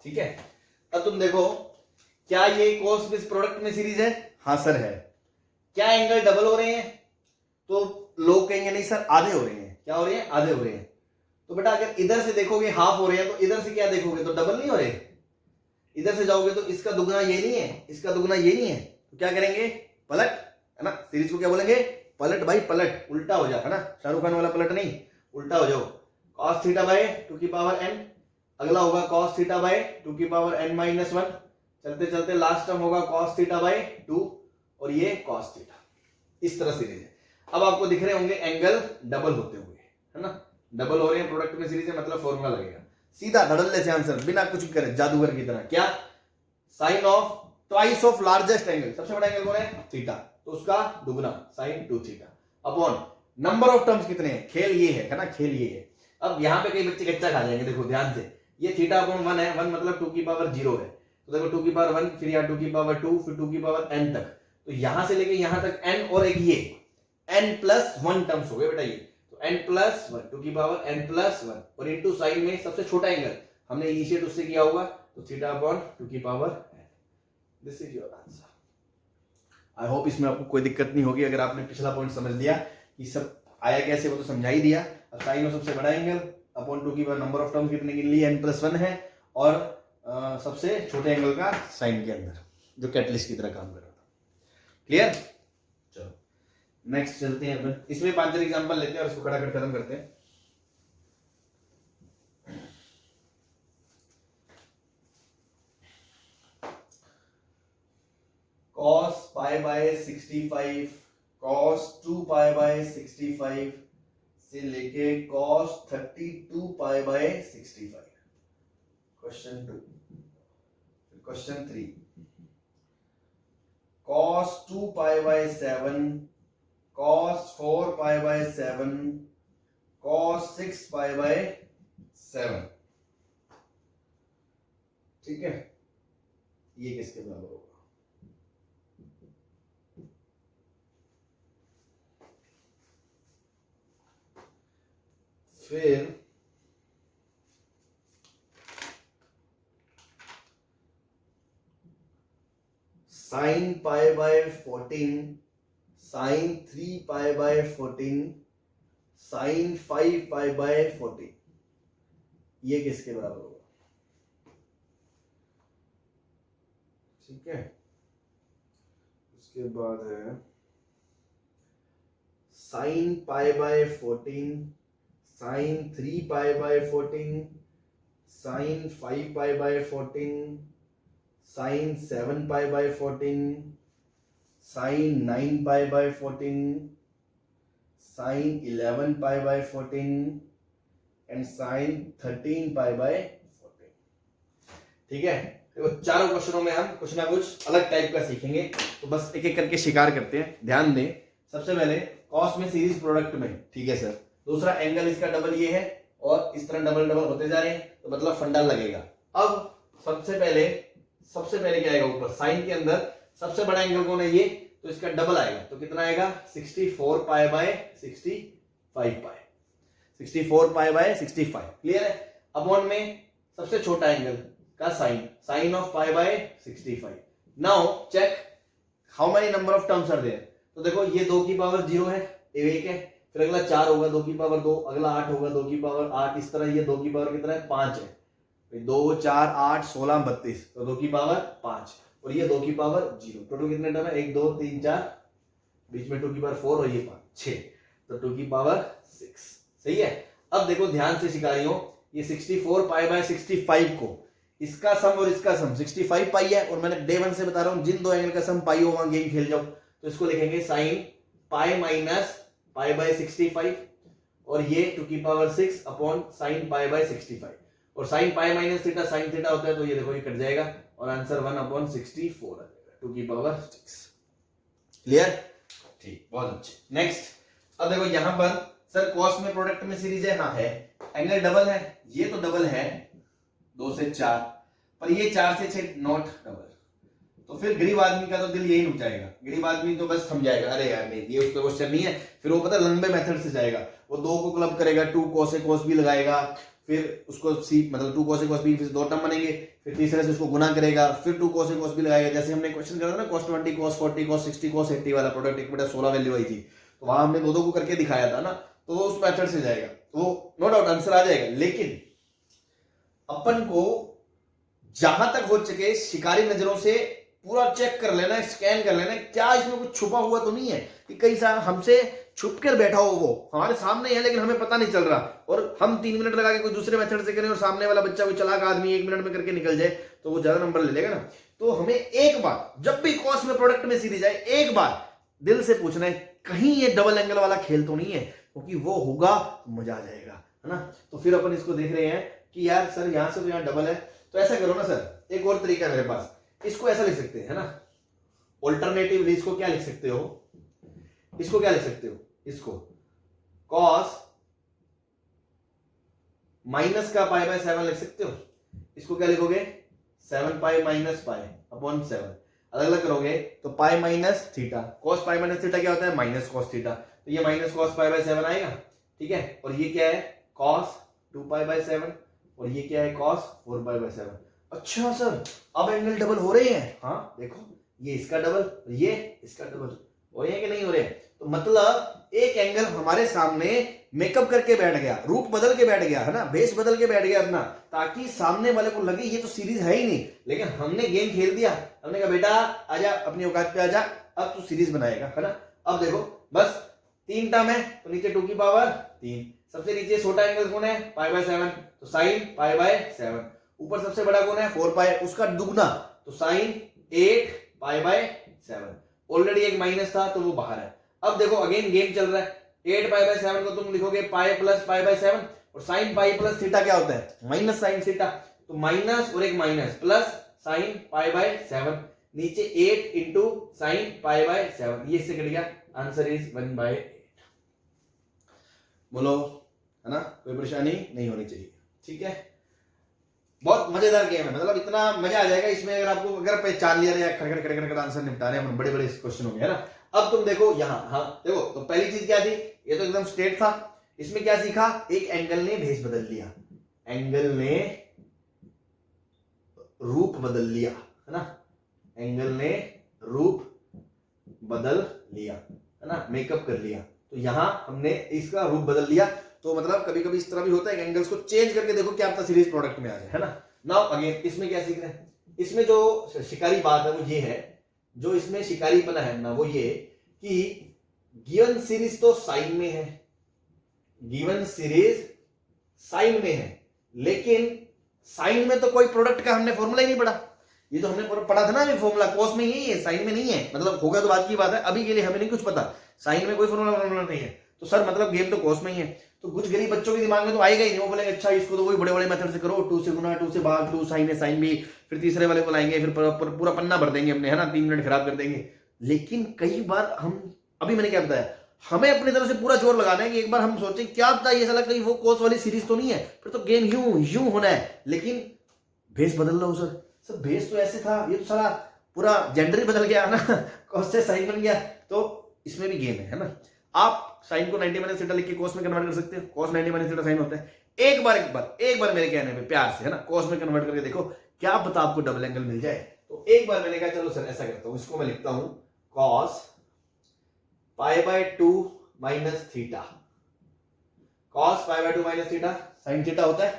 ठीक है, अब तुम देखो, क्या ये कॉस इस प्रोडक्ट में सीरीज है, हाँ सर है। क्या एंगल डबल हो रहे हैं, तो लोग कहेंगे नहीं सर आधे हो रहे हैं। क्या हो रहे हैं, आधे हो रहे हैं। तो बेटा अगर इधर से देखोगे हाफ हो रहे हैं, तो इधर से क्या देखोगे तो डबल नहीं हो रहे। इधर से जाओगे तो इसका दुगना ये नहीं है, इसका दुगना ये नहीं है, तो क्या करेंगे, पलट, है ना। सीरीज को क्या बोलेंगे, पलट भाई पलट, उल्टा हो जाए, है ना, शाहरुख खान वाला पलट नहीं, उल्टा हो जाओ। cos थीटा बाय 2 की पावर n, अगला होगा cos थीटा बाय 2 की पावर n माइनस 1, चलते चलते लास्ट टर्म होगा cos थीटा बाय 2, और ये cos थीटा। इस तरह सीरीज है। अब आपको दिख रहे होंगे एंगल डबल होते हुए, है ना, डबल हो रहे हैं प्रोडक्ट में सीरीज है, मतलब फॉर्मूला लगेगा सीधा धड़ल्ले से आंसर, बिना कुछ करे जादूगर की तरह। क्या? Sine of twice of largest angle, सबसे बड़ा एंगल कौन है? थीटा, तो उसका दुगना sine 2 theta upon number of terms कितने हैं, खेल ये है ना, खेल ये है। अब यहाँ पे कई बच्चे कच्चा खा जाएंगे, देखो ध्यान से, ये थीटा अपॉन 1 है, 1 मतलब 2 की पावर 0 है, तो देखो 2 की पावर 1, फिर यहाँ 2 की पावर 2, फिर 2 की पावर n तक, तो यहां से लेके यहां तक n और एक ये n प्लस 1 टर्म्स हो गए बेटा, ये तो n प्लस 1, 2 की पावर n प्लस 1 और इनटू साइन में सबसे छोटा एंगल हमने इनिशिएट उससे किया होगा, तो थीटा अपॉन 2 की power n। This is your answer. I hope इसमें आपको कोई दिक्कत नहीं होगी। अगर आपने पिछला पॉइंट समझ लिया कि सब आया कैसे, वो तो समझा ही दिया। अब साइन ऑफ सबसे बड़ा एंगल अपॉन 2 की पावर नंबर ऑफ टर्म्स कितने गिन लिए, n प्लस 1 है, और सबसे छोटे एंगल का साइन के अंदर जो कैटलिस्ट की तरह काम कर रहा था। क्लियर? चलो नेक्स्ट चलते हैं अपन, इसमें 5 एग्जांपल लेते हैं और इसको खड़ा कर खत्म करते हैं। cos pi by 65, cos 2 pi by 65 से लेके cos 32 pi by 65। Question 2। Question 3, cos 2 pi by 7, cos 4 pi by 7, cos 6 pi by 7। ठीक है, ये किसके बराबर होगा? फिर sine pi by 14, sine 3 pi by 14, sine 5 pi by 14, ये किसके बराबर होगा? ठीक है, उसके बाद है sine pi by 14, sine 3 pi by 14, sine 5 pi by 14, sine 7 pi by 14, sine 9 pi by 14, sine 11 pi by 14 and sine 13 pi by 14। ठीक है, तो चारों क्वेश्चनों में हम कुछ ना कुछ अलग टाइप का सीखेंगे, तो बस एक एक करके शिकार करते हैं। ध्यान दें, सबसे पहले कॉस में सीरीज प्रोडक्ट में, ठीक है सर, दूसरा एंगल इसका डबल ये है और इस तरह डबल डबल होते जा रहे हैं, तो मतलब फंडा लगेगा। अब सबसे पहले क्या आएगा ऊपर, साइन के अंदर सबसे बड़ा एंगल कौन है, ये, तो इसका डबल आएगा, तो कितना आएगा 64 pi by 65 pi, 64 pi by 65। Clear है? अपॉन में सबसे छोटा एंगल का sine, sine of pi by 65। Now check how many number of terms are there, तो देखो ये 2 की पावर 0 है, ये 1 है, फिर अगला 4 होगा 2 की पावर 2, अगला 8 होगा 2 की पावर 8, इस तरह ये 2 की पावर कितना है 5 है, 2 4 8 16 32, तो 2 की पावर 5 और ये 2 की पावर 0। टोटल कितने टर्म है, 1 2 3 4, बीच में 2 की पावर 4 और ये 5 6, तो 2 की पावर 6। सही है? अब देखो ध्यान से शिकारियों, ये 64 पाई बाय 65 को, इसका सम और इसका सम 65 पाई है, और मैंने डे 1 से बता रहा हूं जिन दो एंगल का सम पाई हो वहां गेम खेल जाओ, तो इसको लिखेंगे sine pi minus pi by 65 और ये 2 की power 6 upon sine pi by 65, और sine pi minus theta sine theta होता है, तो ये देखो ये कट जाएगा और आंसर 1 अपॉन 64 आ जाएगा, 2 की पावर 6। क्लियर? ठीक, बहुत अच्छे। नेक्स्ट, अब देखो यहां पर सर कॉस में प्रोडक्ट में सीरीज है, हाँ है, एंगल डबल है, ये तो डबल है 2 से 4, पर ये 4 से 6 नॉट डबल, तो फिर गरीब आदमी का तो दिल यही उठ जाएगा, गरीब आदमी तो बस थम जाएगा, अरे यार नहीं ये उसका क्वेश्चन नहीं है, फिर वो पता लंबे मेथड से जाएगा, वो 2 को क्लब करेगा, 2 cos a cos b लगाएगा, फिर उसको सी मतलब 2 cos a cos b, फिर 2 टर्म बनेंगे, फिर तीसरे से उसको गुना करेगा, फिर 2 cos a cos b लगाएगा, जैसे हमने क्वेश्चन करा था ना cos 20 cos 40 cos 60 cos 80 वाला प्रोडक्ट 1/16 वैल्यू आई थी, तो वहां हमने 2 को करके दिखाया था ना, तो वो उस मेथड से जाएगा, तो नो डाउट आंसर आ जाएगा। लेकिन अपन को जहां तक हो सके शिकारी नजरों से पूरा चेक कर लेना, स्कैन कर लेना, क्या इसमें कुछ छुपा हुआ तो नहीं है कि कई साल हमसे छुप कर बैठा हो, वो हमारे सामने है लेकिन हमें पता नहीं चल रहा, और हम 3 मिनट लगा के कोई दूसरे मेथड से करें और सामने वाला बच्चा कोई चालाक आदमी 1 मिनट में करके निकल जाए, तो वो ज्यादा नंबर ले लेगा ना। तो हमें एक बार जब भी कॉस में प्रोडक्ट में सीरीज आए, एक बार दिल से पूछना है कहीं ये डबल एंगल वाला खेल तो नहीं है, क्योंकि वो होगा तो मजा आ जाएगा, है ना। तो फिर अपन इसको देख रहे हैं कि यार सर यहाँ से तो यहाँ डबल है, तो ऐसा करो ना सर, एक और तरीका है मेरे पास, इसको ऐसा लिख सकते हैं, है ना। ऑल्टरनेटिवली इसको क्या लिख सकते हो, इसको क्या लिख सकते हो, इसको cos माइनस का पाई बाय 7 लिख सकते हो। इसको क्या लिखोगे, 7 पाई माइनस पाई अपॉन 7, अलग अलग करोगे तो पाई minus theta, cos pi minus theta क्या होता है, माइनस cos थीटा, तो ये माइनस cos पाई बाय 7 आएगा, ठीक है। और ये क्या है, cos 2 पाई बाय 7, और ये क्या है, cos 4 पाई बाय 7। अच्छा सर, अब एंगल डबल हो रहे हैं, हाँ देखो, ये इसका डबल, ये इसका डबल, हो रहे हैं कि नहीं हो रहे हैं। तो मतलब एक एंगल हमारे सामने मेकअप करके बैठ गया, रूट बदल के बैठ गया, है ना, बेस बदल के बैठ गया अपना, ताकि सामने वाले को लगे ये तो सीरीज है ही नहीं। लेकिन हमने गेम खेल दिया, हमने कहा बेटा आजा अपनी औकात पे आजा, अब तू सीरीज बनाएगा, है ना। अब देखो बस 3 टर्म है, तो नीचे 2 की पावर 3, सबसे नीचे छोटा एंगल कौन है, पाई बाय 7, तो साइन पाई बाय 7, ऊपर सबसे बड़ा कौन है, 4 पाई, उसका दुगना, तो साइन 8 पाई बाय 7। ऑलरेडी एक माइनस था तो वो बाहर है। अब देखो अगेन गेम चल रहा है, 8 पाई बाय 7 को तुम लिखोगे पाई प्लस पाई बाय 7, और साइन पाई प्लस थीटा क्या होता है, माइनस साइन थीटा, तो माइनस और एक minus plus sign pi by 7, नीचे 8 इंटू साइन पाई बाय 7, ये इससे कट गया, आंसर इज 1/8। बोलो, है ना, कोई परेशानी नहीं होनी चाहिए, ठीक है। बहुत मजेदार गेम है, मतलब इतना मजा आ जाएगा इसमें, अगर आपको अगर पहचान लिया या खड़खड़ खड़खड़ खड़खड़ आंसर निपटा रहे हैं बड़े बड़े क्वेश्चन हो गए, है ना। अब तुम देखो यहाँ, हाँ देखो, तो पहली चीज क्या थी, ये तो एकदम स्ट्रेट था, इसमें क्या सीखा, एक एंगल ने भेस बदल लिया, एंगल ने रूप बदल लिया, है ना, एंगल ने रूप बदल लिया, है ना, मेकअप कर लिया। तो यहां हमने इसका रूप बदल लिया, तो मतलब कभी कभी इस तरह भी होता है कि एंगल्स को चेंज करके देखो क्या आपका सीरीज प्रोडक्ट में आ जाए, है ना। नाउ अगेन इसमें क्या सीख रहे हैं, इसमें जो शिकारी बात है वो ये है, जो इसमें शिकारीपना है ना वो ये कि गिवन सीरीज तो साइन में है, गिवन सीरीज साइन में है, लेकिन साइन में तो कोई प्रोडक्ट का हमने फॉर्मूला ही नहीं पढ़ा। ये तो हमने पढ़ा था ना, ये फॉर्मूला कॉस में ही है, साइन में नहीं है, मतलब होगा तो बात की बात है, अभी के लिए हमें नहीं कुछ पता, साइन में कोई फॉर्मूला नहीं है, तो सर मतलब गेम तो कॉस में ही है। तो कुछ गरीब बच्चों के दिमाग में तो आएगा ही नहीं, वो बोलेंगे अच्छा इसको तो वही बड़े बड़े मेथड से करो, 2 से गुना, 2 से भाग, 2 साइन है साइन भी, फिर तीसरे वाले को लाएंगे, फिर पूरा पन्ना भर देंगे अपने, है ना, 3 मिनट खराब कर देंगे। लेकिन कई बार हम, अभी मैंने क्या बताया, हमें अपनी तरफ से पूरा जोर लगाना है कि एक बार हम सोचें क्या पता ये साला कहीं वो कॉस वाली सीरीज तो नहीं है, फिर तो गेम यूं होना है, लेकिन भेस बदल रहा हूं सर भेस तो ऐसे था, ये तो साला पूरा जेंडर ही बदल गया, है ना, कॉस से साइन बन गया। तो इसमें भी गेम है ना। आप साइन को 90 माइनस थीटा लिख के कॉस में कन्वर्ट कर सकते हो, कॉस 90 माइनस थीटा साइन होता है। एक बार मेरे कहने पे प्यार से, है ना, कॉस में कन्वर्ट करके देखो, क्या पता आपको डबल एंगल मिल जाए। तो एक बार मैंने कहा चलो सर ऐसा करता हूं, इसको मैं लिखता हूं cos pi bye 2 minus theta, cos pi bye 2 minus theta sine theta होता है,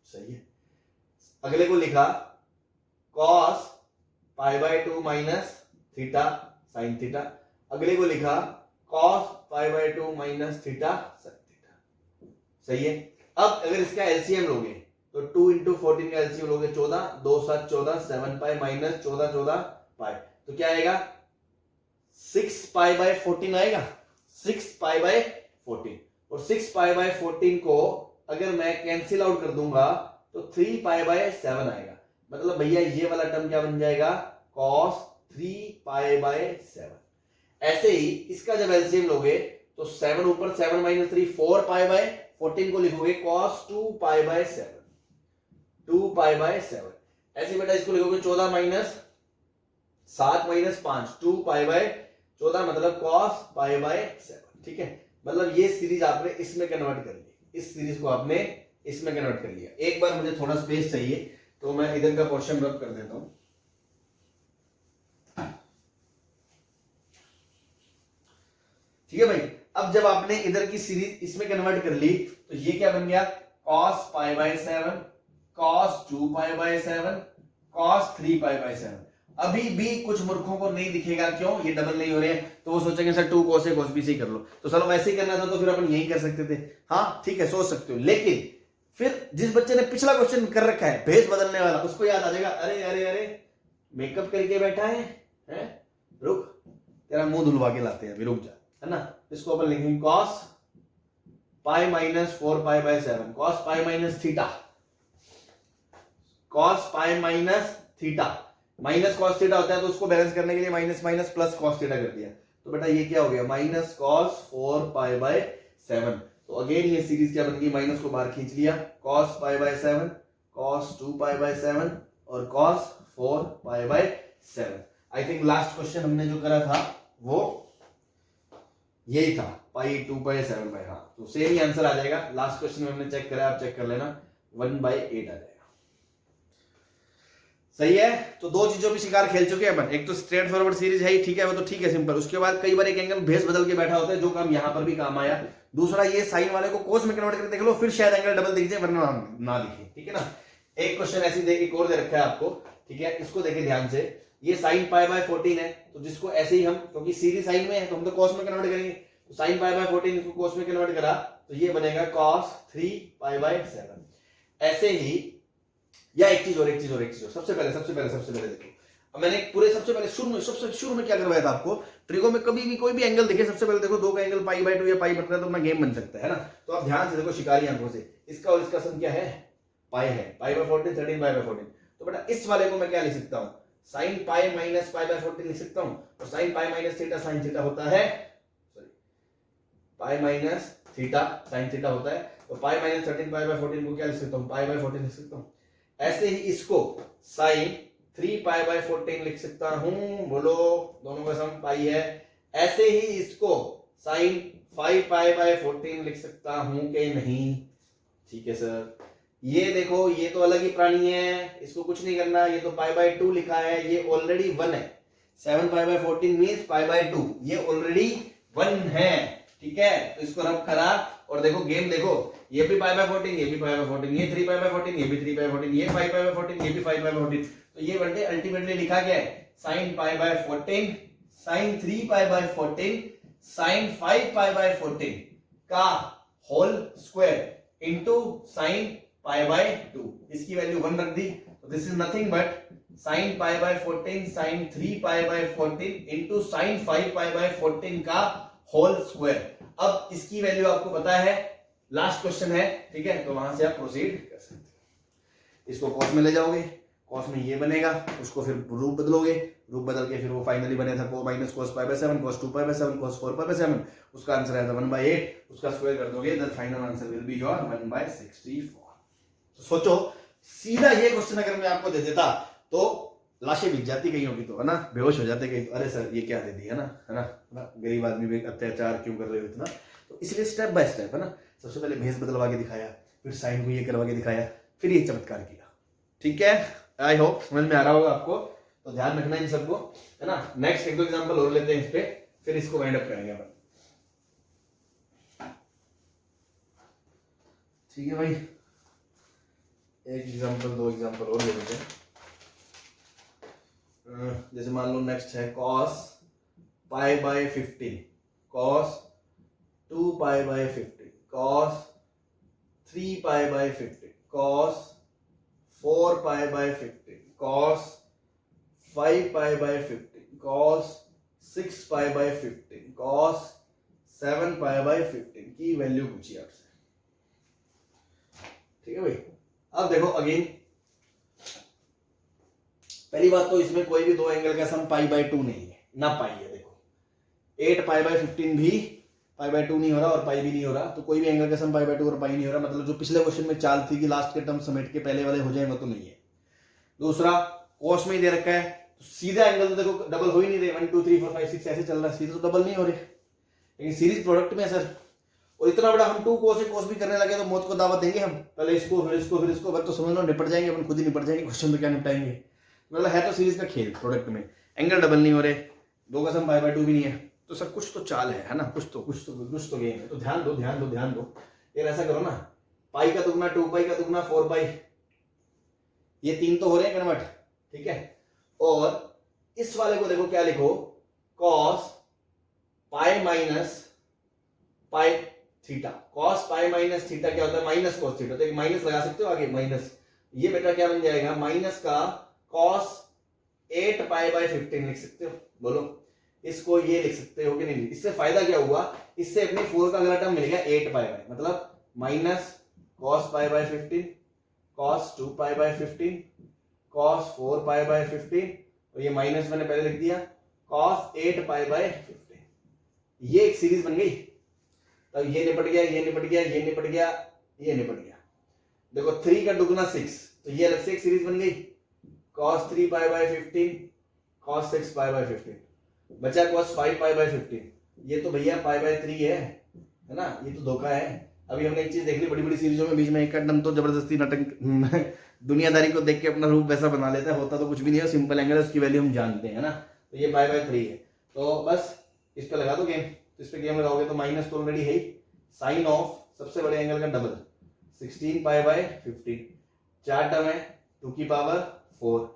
सही है। अगले को लिखा cos pi bye 2 minus theta sine theta, अगले को लिखा cos pi bye 2 minus theta sin theta, सही है। अब अगर इसका एलसीएम लोगे तो 2 इंटू 14 का एलसीएम लोगे 14, 2 7 14, 7 पाई माइनस 14 14 पाई, तो क्या आएगा 6 पाई बाय 14 आएगा, 6 पाई बाय 14, और 6 पाई बाय 14 को अगर मैं कैंसिल आउट कर दूंगा तो 3 पाई बाय 7 आएगा। मतलब भैया ये वाला टर्म क्या बन जाएगा, cos 3 पाई बाय 7। ऐसे ही इसका जब एलसीएम लोगे तो 7 ऊपर 7 माइनस 3 4 पाई बाय 14 को लिखोगे cos 2 pi by 7, 2 pi by 7। ऐसे बेटा इसको लिखोगे 14 माइनस 7 माइनस 5 2 पाई बाय 14, मतलब cos पाई बाय 7, ठीक है। मतलब ये सीरीज आपने इसमें कन्वर्ट कर ली, इस सीरीज को आपने इसमें कन्वर्ट कर लिया। एक बार मुझे थोड़ा स्पेस चाहिए तो मैं इधर का पोर्शन रब कर देता हूं, ठीक है भाई। अब जब आपने इधर की सीरीज इसमें कन्वर्ट कर ली तो ये क्या बन गया, cos pi by 7, cos 2 pi by 7, cos 3 pi by 7। अभी भी कुछ मूर्खों को नहीं दिखेगा, क्यों, ये डबल नहीं हो रहे हैं, तो वो सोचेंगे sir 2 cos A cos B से ही कर लो, तो चलो वैसे ही करना था तो फिर अपन यही कर सकते थे, हाँ ठीक है सोच सकते हो। लेकिन फिर जिस बच्चे ने पिछला क्वेश्चन कर रखा है भेस बदलने वाला, उसको याद आ जाएगा, अरे अरे अरे मेकअप करके बैठा है? रुक तेरा मुंह धुलवा के लाते हैं, अभी रुक जा, है ना। इसको अपन लिखेंगे cos pi minus 4π/7 cos pi minus theta, cos pi minus theta, minus cos theta होता है तो उसको बैलेंस करने के लिए minus minus plus cos theta कर दिया, तो बेटा ये क्या हो गया माइनस कॉस 4π/7। तो अगेन ये सीरीज क्या बन गई, माइनस को बाहर खींच लिया, cos π/7, cos 2π/7 और cos 4π/7। I think last question हमने जो करा था वो यही था, पाई 2π/7। हाँ, तो सेम ही आंसर आ जाएगा। लास्ट क्वेश्चन में हमने चेक करा, आप चेक कर लेना, 1/8 आ जाएगा। सही है। तो दो चीजों पे शिकार खेल चुके हैं अपन, एक तो स्ट्रेट फॉरवर्ड सीरीज है ही, ठीक है, वो तो ठीक है सिंपल। उसके बाद कई बार एक एंगल भेस बदल के बैठा होता है, जो काम यहां पर भी काम आया। दूसरा ये साइन वाले को कोस में कन्वर्ट करके देख लो, फिर शायद एंगल डबल दिख जाए, वरना ना दिखे, ठीक है ना। एक क्वेश्चन ऐसी एक और दे रखा है आपको, ठीक है, इसको देखे ध्यान से। ये साइन π/14 है, तो जिसको ऐसे ही हम, क्योंकि सीरीज साइन में है तो हम तो कॉस में कन्वर्ट करेंगे, तो साइन π/14 इसको कॉस में कन्वर्ट करा तो ये बनेगा cos 3π/7। ऐसे ही, या एक चीज और सबसे पहले देखो, अब मैंने पूरे सबसे शुरू में क्या करवाया था आपको, ट्रिगो में कभी भी कोई भी एंगल दिखे, सबसे पहले देखो दो का एंगल π/2 या पाई बन रहा है तो अपना गेम बन सकता है ना। तो आप ध्यान से देखो शिकारी आंखों से, इसका और इसका सम क्या है, पाई है, π/14 13π/14। तो बेटा इस वाले को मैं क्या लिख सकता हूं, साइन पाई माइनस π/14 लिख सकता हूं, और sine pi minus theta sine theta होता है, सॉरी पाई माइनस थीटा साइन थीटा होता है, तो पाई माइनस 13π/14 को क्या लिख सकता हूं, π/14 लिख सकता हूं। ऐसे ही इसको साइन 3π/14 लिख सकता हूं, बोलो, दोनों का सम पाई है। ऐसे ही इसको साइन 5π/14 लिख सकता हूं कि नहीं, ठीक है सर। ये देखो, ये तो अलग ही प्राणी है, इसको कुछ नहीं करना, ये तो π/2 लिखा है, ये ऑलरेडी 1 है। 7π/14 मींस π/2, ये ऑलरेडी 1 है, ठीक है। तो इसको रब करा और देखो गेम देखो, ये भी π/14, ये भी π/14, ये 3π/14, ये भी 3π/14, ये 5π/14, ये भी 5π/14। तो ये बनते अल्टीमेटली लिखा गया है sin π/14 sin 3π/14 sin 5π/14 का होल स्क्वायर इनटू sin π/2। इसकी वैल्यू 1 रख दी, तो this is nothing but sin π/14 sin 3π/14 into sin 5π/14 का होल स्क्वायर। अब इसकी वैल्यू आपको पता है, लास्ट क्वेश्चन है, ठीक है, तो वहां से आप प्रोसीड कर सकते हैं। इसको कॉस में ले जाओगे, कॉस में ये बनेगा, उसको फिर रूप बदलोगे, रूप बदल के फिर वो फाइनली बने था माइनस cos π/7 cos 2π/7 cos 4π/7, उसका आंसर आया था 1/8, उसका स्क्वायर कर दोगे, the final answer will be your 1/64। तो सोचो, सीधा ये क्वेश्चन अगर मैं आपको दे देता तो लाशें बिक जाती कहीं होगी, तो है ना, बेहोश हो जाते कहीं, अरे सर ये क्या दे दी, है ना, गरीब आदमी पे अत्याचार क्यों कर रहे हो इतना। तो इसलिए स्टेप बाय स्टेप, है ना, सबसे पहले भेस बदलवा के दिखाया, फिर साइन को ये करवा के दिखाया, फिर ये चमत्कार किया, ठीक है। आई होप समझ में आ रहा होगा आपको, तो ध्यान रखना इन सबको, है ना। नेक्स्ट एक दो एग्जांपल और लेते हैं इस पे, फिर इसको वाइंड अप करेंगे अपन, ठीक है भाई। एक एग्जांपल, दो एग्जांपल और ले लेते हैं। जैसे मान लो नेक्स्ट है cos π/15, cos 2π/15, cos 3π/15, cos 4π/15, cos 5π/15, cos 6π/15, cos 7π/15 की वैल्यू पूछी आपसे, ठीक है भाई। अब देखो अगेन, पहली बात तो इसमें कोई भी दो एंगल का सम π/2 नहीं है, ना पाई है। देखो 8π/15 भी π/2 नहीं हो रहा और पाई भी नहीं हो रहा, तो कोई भी एंगल का सम π/2 और पाई नहीं हो रहा, मतलब जो पिछले क्वेश्चन में चाल थी कि लास्ट के टर्म समेट के पहले वाले हो जाए, वो तो नहीं है। दूसरा, कॉस में ही दे रखा है, तो सीधा एंगल तो देखो डबल हो ही नहीं रहे, 1 2 3 4 5 6 ऐसे चल रहा है, सीधे तो डबल नहीं हो रहे, लेकिन सीरीज प्रोडक्ट में है सर। और इतना बड़ा हम 2 cos से cos भी करने लगे तो मौत को दावत देंगे हम, पहले इसको फिर इसको फिर इसको, बस तो समझ लो निपट जाएंगे अपन, खुद ही निपट जाएंगे, क्वेश्चन तो क्या निपटाएंगे। मतलब है तो सीरीज का खेल, प्रोडक्ट में एंगल डबल नहीं हो रहे, दो का सम π/2 भी नहीं है, तो सब कुछ तो चाल है ना, कुछ तो गेम है। तो ध्यान दो यार, ऐसा करो ना, पाई का दुगना 2 पाई का दुगना 4 पाई, ये 3 तो हो रहे हैं कन्वर्ट, ठीक है। और इस वाले को देखो क्या लिखो, cos pi minus pi theta, cos pi minus theta क्या होता है, माइनस cos थीटा, तो एक माइनस लगा सकते हो आगे, माइनस, ये बेटा क्या बन जाएगा, माइनस का cos 8π/15 लिख सकते हो, बोलो। इसको ये लिख सकते हो कि नहीं। इससे फायदा क्या हुआ, इससे अपने 4 का अगला टर्म मिल गया 8 पाई बाय, मतलब minus cos pi by 15 cos 2 pi by 15 cos 4 pi by 15 और ये माइनस मैंने पहले लिख दिया cos 8 पाई बाय 15। ये एक सीरीज बन गई। तो ये निपट गया, ये निपट गया, ये निपट गया, ये निपट गया। देखो 3 का दुगना 6, तो ये अलग से एक सीरीज बन गई cos 3 pi by 15 cos 6 pi by 15। बचा cos 5 पाई बाय 15, ये तो भैया पाई बाय 3 है ना, ये तो धोखा है। अभी हमने एक चीज देख ली, बड़ी बड़ी सीरीजों में बीच में एक का टर्म तो जबरदस्ती नाटक दुनियादारी को देख के अपना रूप वैसा बना लेता है, होता तो कुछ भी नहीं है, सिंपल एंगल है, उसकी वैल्यू हम जानते हैं ना। तो ये पाई बाय 3 है, तो बस इस पे लगा दो गेम। तो इस पे गेम लगाओगे तो माइनस तो ऑलरेडी है ही, साइन ऑफ सबसे बड़े एंगल का डबल 16 पाई बाय 15, 4 टर्म है 2 की पावर 4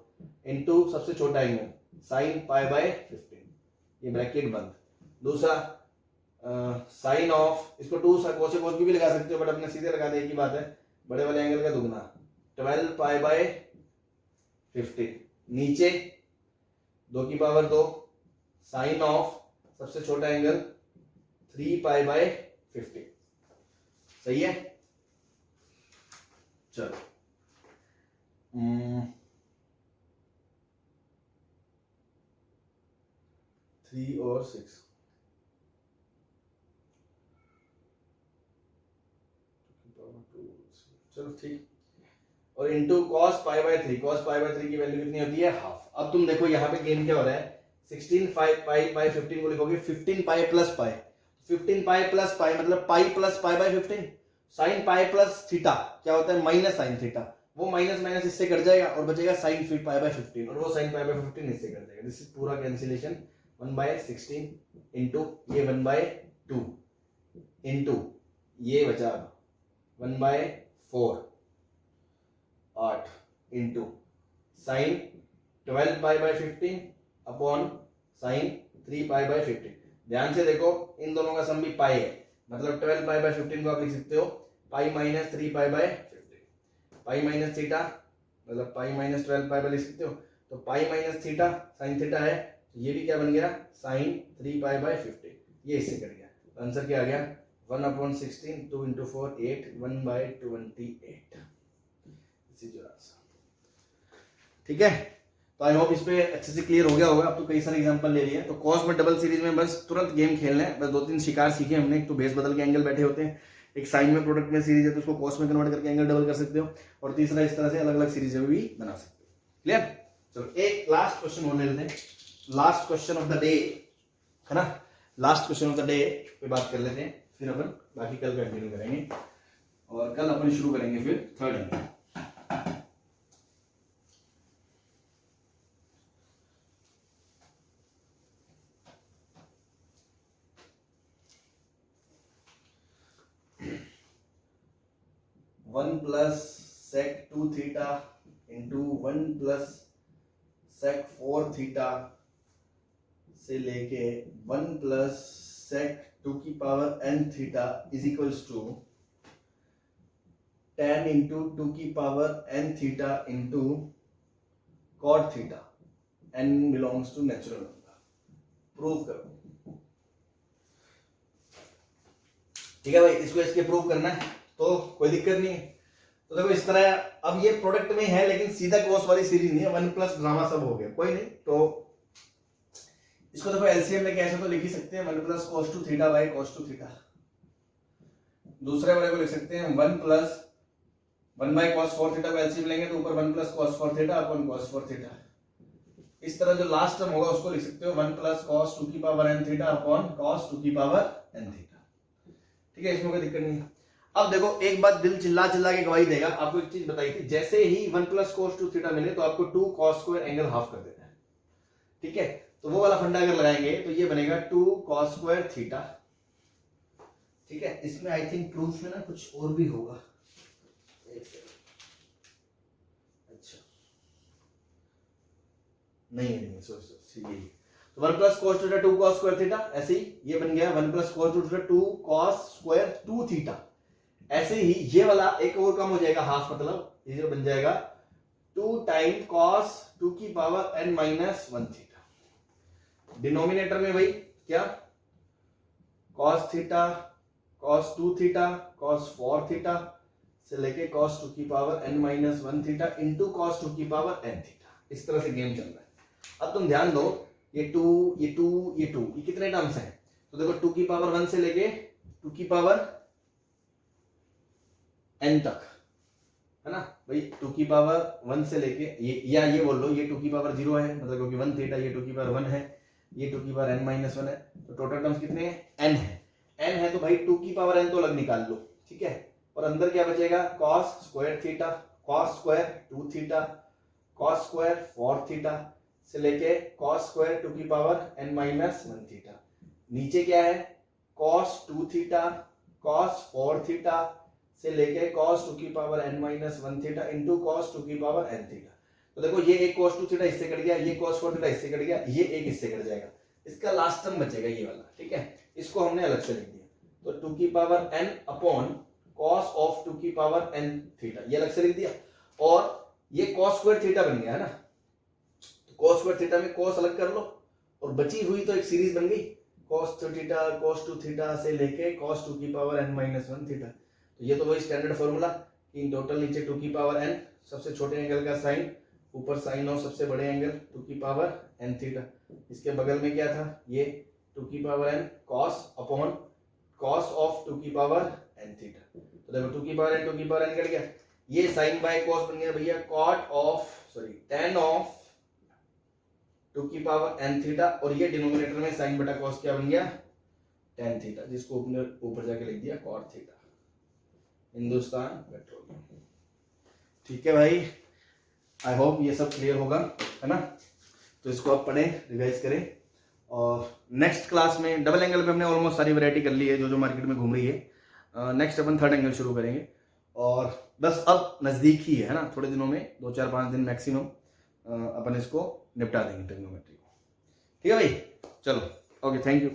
इनटू सबसे छोटा एंगल साइन पाई बाय 15, ये ब्रैकेट बंद। दूसरा साइन ऑफ, इसको 2 cos से cos भी लगा सकते हो, बट अपने सीधे लगा दे, एक ही बात है, बड़े वाले एंगल का दुगना 12 पाई बाय 15, नीचे 2 की पावर 2 साइन ऑफ सबसे छोटा एंगल 3 पाई बाय 15। सही है, चलो 3 और 6 चलो ठीक, और into cos pi bye 3, cos pi bye 3 की वैल्यू कितनी होती है हाफ। अब तुम देखो यहाँ पे गेम क्या हो रहा है, 16 पाई बाय 15 को लिखोगे 15 pi plus pi, 15 pi plus pi मतलब pi plus pi by 15, sine pi plus theta क्या होता है माइनस साइन थीटा, वो माइनस माइनस इससे कट जाएगा और बचेगा साइन पाई बाय 15, और वो साइन पाई बाय 15 इससे कट जाएगा। दिस इज पूरा कैंसिलेशन 1 बाय 16 इंटू ये 1 बाय 2 इंटू ये बचा 1 by 4 8 into sine 12 pi by 15 upon sine 3 pi by 15। ध्यान से देखो इन दोनों का सम भी पाई है, मतलब 12 पाई बाय 15 को आप लिख सकते हो pi minus 3 pi by 15, pi minus theta मतलब पाई माइनस 12 पाई बाय लिख सकते हो, तो पाई माइनस थीटा साइन थीटा है, तो ये भी क्या बन गया साइन 3 पाई बाय 15, ये इससे कट गया। तो आंसर क्या आ गया 1 अपॉन 16 2 इंटू 4 8 1 बाय 28। ठीक है, तो आई होप इस पे अच्छे से क्लियर हो गया होगा। अब तो कई सारे एग्जांपल ले लिए, तो कॉस में डबल सीरीज में बस तुरंत गेम खेलना है, बस 2-3 शिकार सीखे हमने। एक तो बेस बदल के एंगल बैठे होते हैं, एक साइन में प्रोडक्ट में सीरीज है तो उसको कॉस में कन्वर्ट करके एंगल डबल कर सकते हो, और तीसरा इस तरह से अलग अलग सीरीज भी बना सकते हो। क्लियर, चलो एक लास्ट क्वेश्चन और ले लेते हैं, last question of the day है ना, last question of the day पे बात कर लेते हैं, फिर अपन बाकी कल कंटिन्यू करेंगे, और कल अपन शुरू करेंगे फिर third angle. One plus sec 2 theta into 1 plus sec 4 theta से लेके 1 प्लस सेक 2 की power n theta is equals to 10 into 2 की power n theta into cot theta, n belongs to natural number. Prove करो। ठीक है भाई, इसको इसके प्रूव करना है तो कोई दिक्कत नहीं है। तो देखो इस तरह, अब ये प्रोडक्ट में है लेकिन सीधा कॉस वाली सीरीज नहीं है, 1 प्लस ड्रामा सब हो गया, कोई नहीं। तो इसको देखो एलसीएम में कैसे तो लिख ही सकते हैं 1 plus cos 2 theta by cos 2 theta. दूसरे वाले को लिख सकते हैं 1 प्लस 1 बाय cos 4 थीटा को एलसीएम लेंगे तो ऊपर 1 plus cos 4 theta upon cos 4 theta. इस तरह जो लास्ट टर्म होगा उसको लिख सकते हो 1 प्लस cos 2 की power n theta upon cos 2 की पावर n थीटा। ठीक है, इसमें कोई दिक्कत नहीं है। अब देखो एक बात दिल चिल्ला चिल्ला के गवाही देगा, आपको एक चीज बताई थी, जैसे ही 1 प्लस cos 2 थीटा मिले तो आपको 2 cos स्क्वायर एंगल हाफ कर देना है। ठीक है, तो वो वाला फंडा अगर लगाएंगे तो ये बनेगा 2 cos स्क्वायर थीटा। ठीक है, इसमें आई थिंक प्रूफ में ना कुछ और भी होगा, अच्छा नहीं सोच यही, तो 1 plus cos theta 2 cos square theta, ऐसे ही ये बन गया 1 plus cos 2 theta 2 cos square 2 theta. ऐसे ही ये वाला एक और कम हो जाएगा हाफ, मतलब ये बन जाएगा 2 टाइम cos 2 की power n minus 1 theta. Denominator में भाई क्या cos theta, cos 2 theta, cos 4 theta से लेके cos 2 की power n minus 1 theta into cos 2 की पावर n थीटा। इस तरह से गेम चल रहा है। अब तुम ध्यान दो, ये 2 ये 2 ये 2 ये कितने टर्म्स हैं? तो देखो 2 की पावर 1 से लेके 2 की पावर n तक, है ना भाई। 2 की पावर 1 से लेके ये, या ये बोल लो ये 2 की पावर 0 है, मतलब क्योंकि 1 थीटा, ये 2 की पावर 1 है, ये 2 की पावर n माइनस 1 है, तो टोटल टर्म्स कितने हैं? n है। n है तो भाई 2 की पावर n तो अलग निकाल लो, ठीक है। और अंदर क्या बचेगा? cos square theta, cos square 2 theta, cos square 4 theta से लेके cos स्क्वायर 2 की पावर n माइनस 1 थीटा। नीचे क्या है? cos 2 थीटा, cos 4 थीटा से लेके cos 2 की power n minus 1 theta into cos 2 की पावर n थीटा। तो देखो ये एक cos 2 थीटा इससे कट गया, ये cos 4 थीटा इससे कट गया, ये एक इससे कट जाएगा, इसका लास्ट टर्म बचेगा ये वाला, ठीक है। इसको हमने अलग से लिख दिया, तो 2 की power n upon cos of 2 की पावर n थीटा, ये अलग से लिख दिया। और ये cos स्क्वायर थीटा बन गया है ना, तो cos स्क्वायर थीटा में cos अलग कर लो, और बची हुई तो एक सीरीज बन गई cos 2 थीटा, cos 2 थीटा से लेके cos 2 की पावर n माइनस 1 थीटा। तो ये तो वही स्टैंडर्ड फॉर्मूला, इन टोटल नीचे 2 की पावर n, सबसे छोटे एंगल का साइन, ऊपर साइन ऑफ सबसे बड़े एंगल 2 की पावर n थीटा। इसके बगल में क्या था? ये 2 की power n cos upon cos of 2 की पावर n थीटा। तो देखो 2 की पावर n 2 की पावर n कट गया, ये साइन बाय cos बन गया भैया tan ऑफ 2 की पावर n थीटा, और ये डिनोमिनेटर में साइन बटा cos क्या बन गया? tan थीटा, जिसको अपने ऊपर जाके लिख दिया cot थीटा। हिंदुस्तान पेट्रोलियम, ठीक है भाई। आई होप ये सब क्लियर होगा, है ना। तो इसको आप पढ़ें, रिवाइज करें, और नेक्स्ट क्लास में डबल एंगल पे हमने ऑलमोस्ट सारी वैरायटी कर ली है जो मार्केट में घूम रही है। नेक्स्ट अपन थर्ड एंगल शुरू करेंगे, और बस अब नज़दीक ही है ना, थोड़े दिनों में 2-4-5 दिन मैक्सिमम अपन इसको निपटा देंगे ट्रिग्नोमेट्री को, ठीक है भाई। चलो ओके, थैंक यू।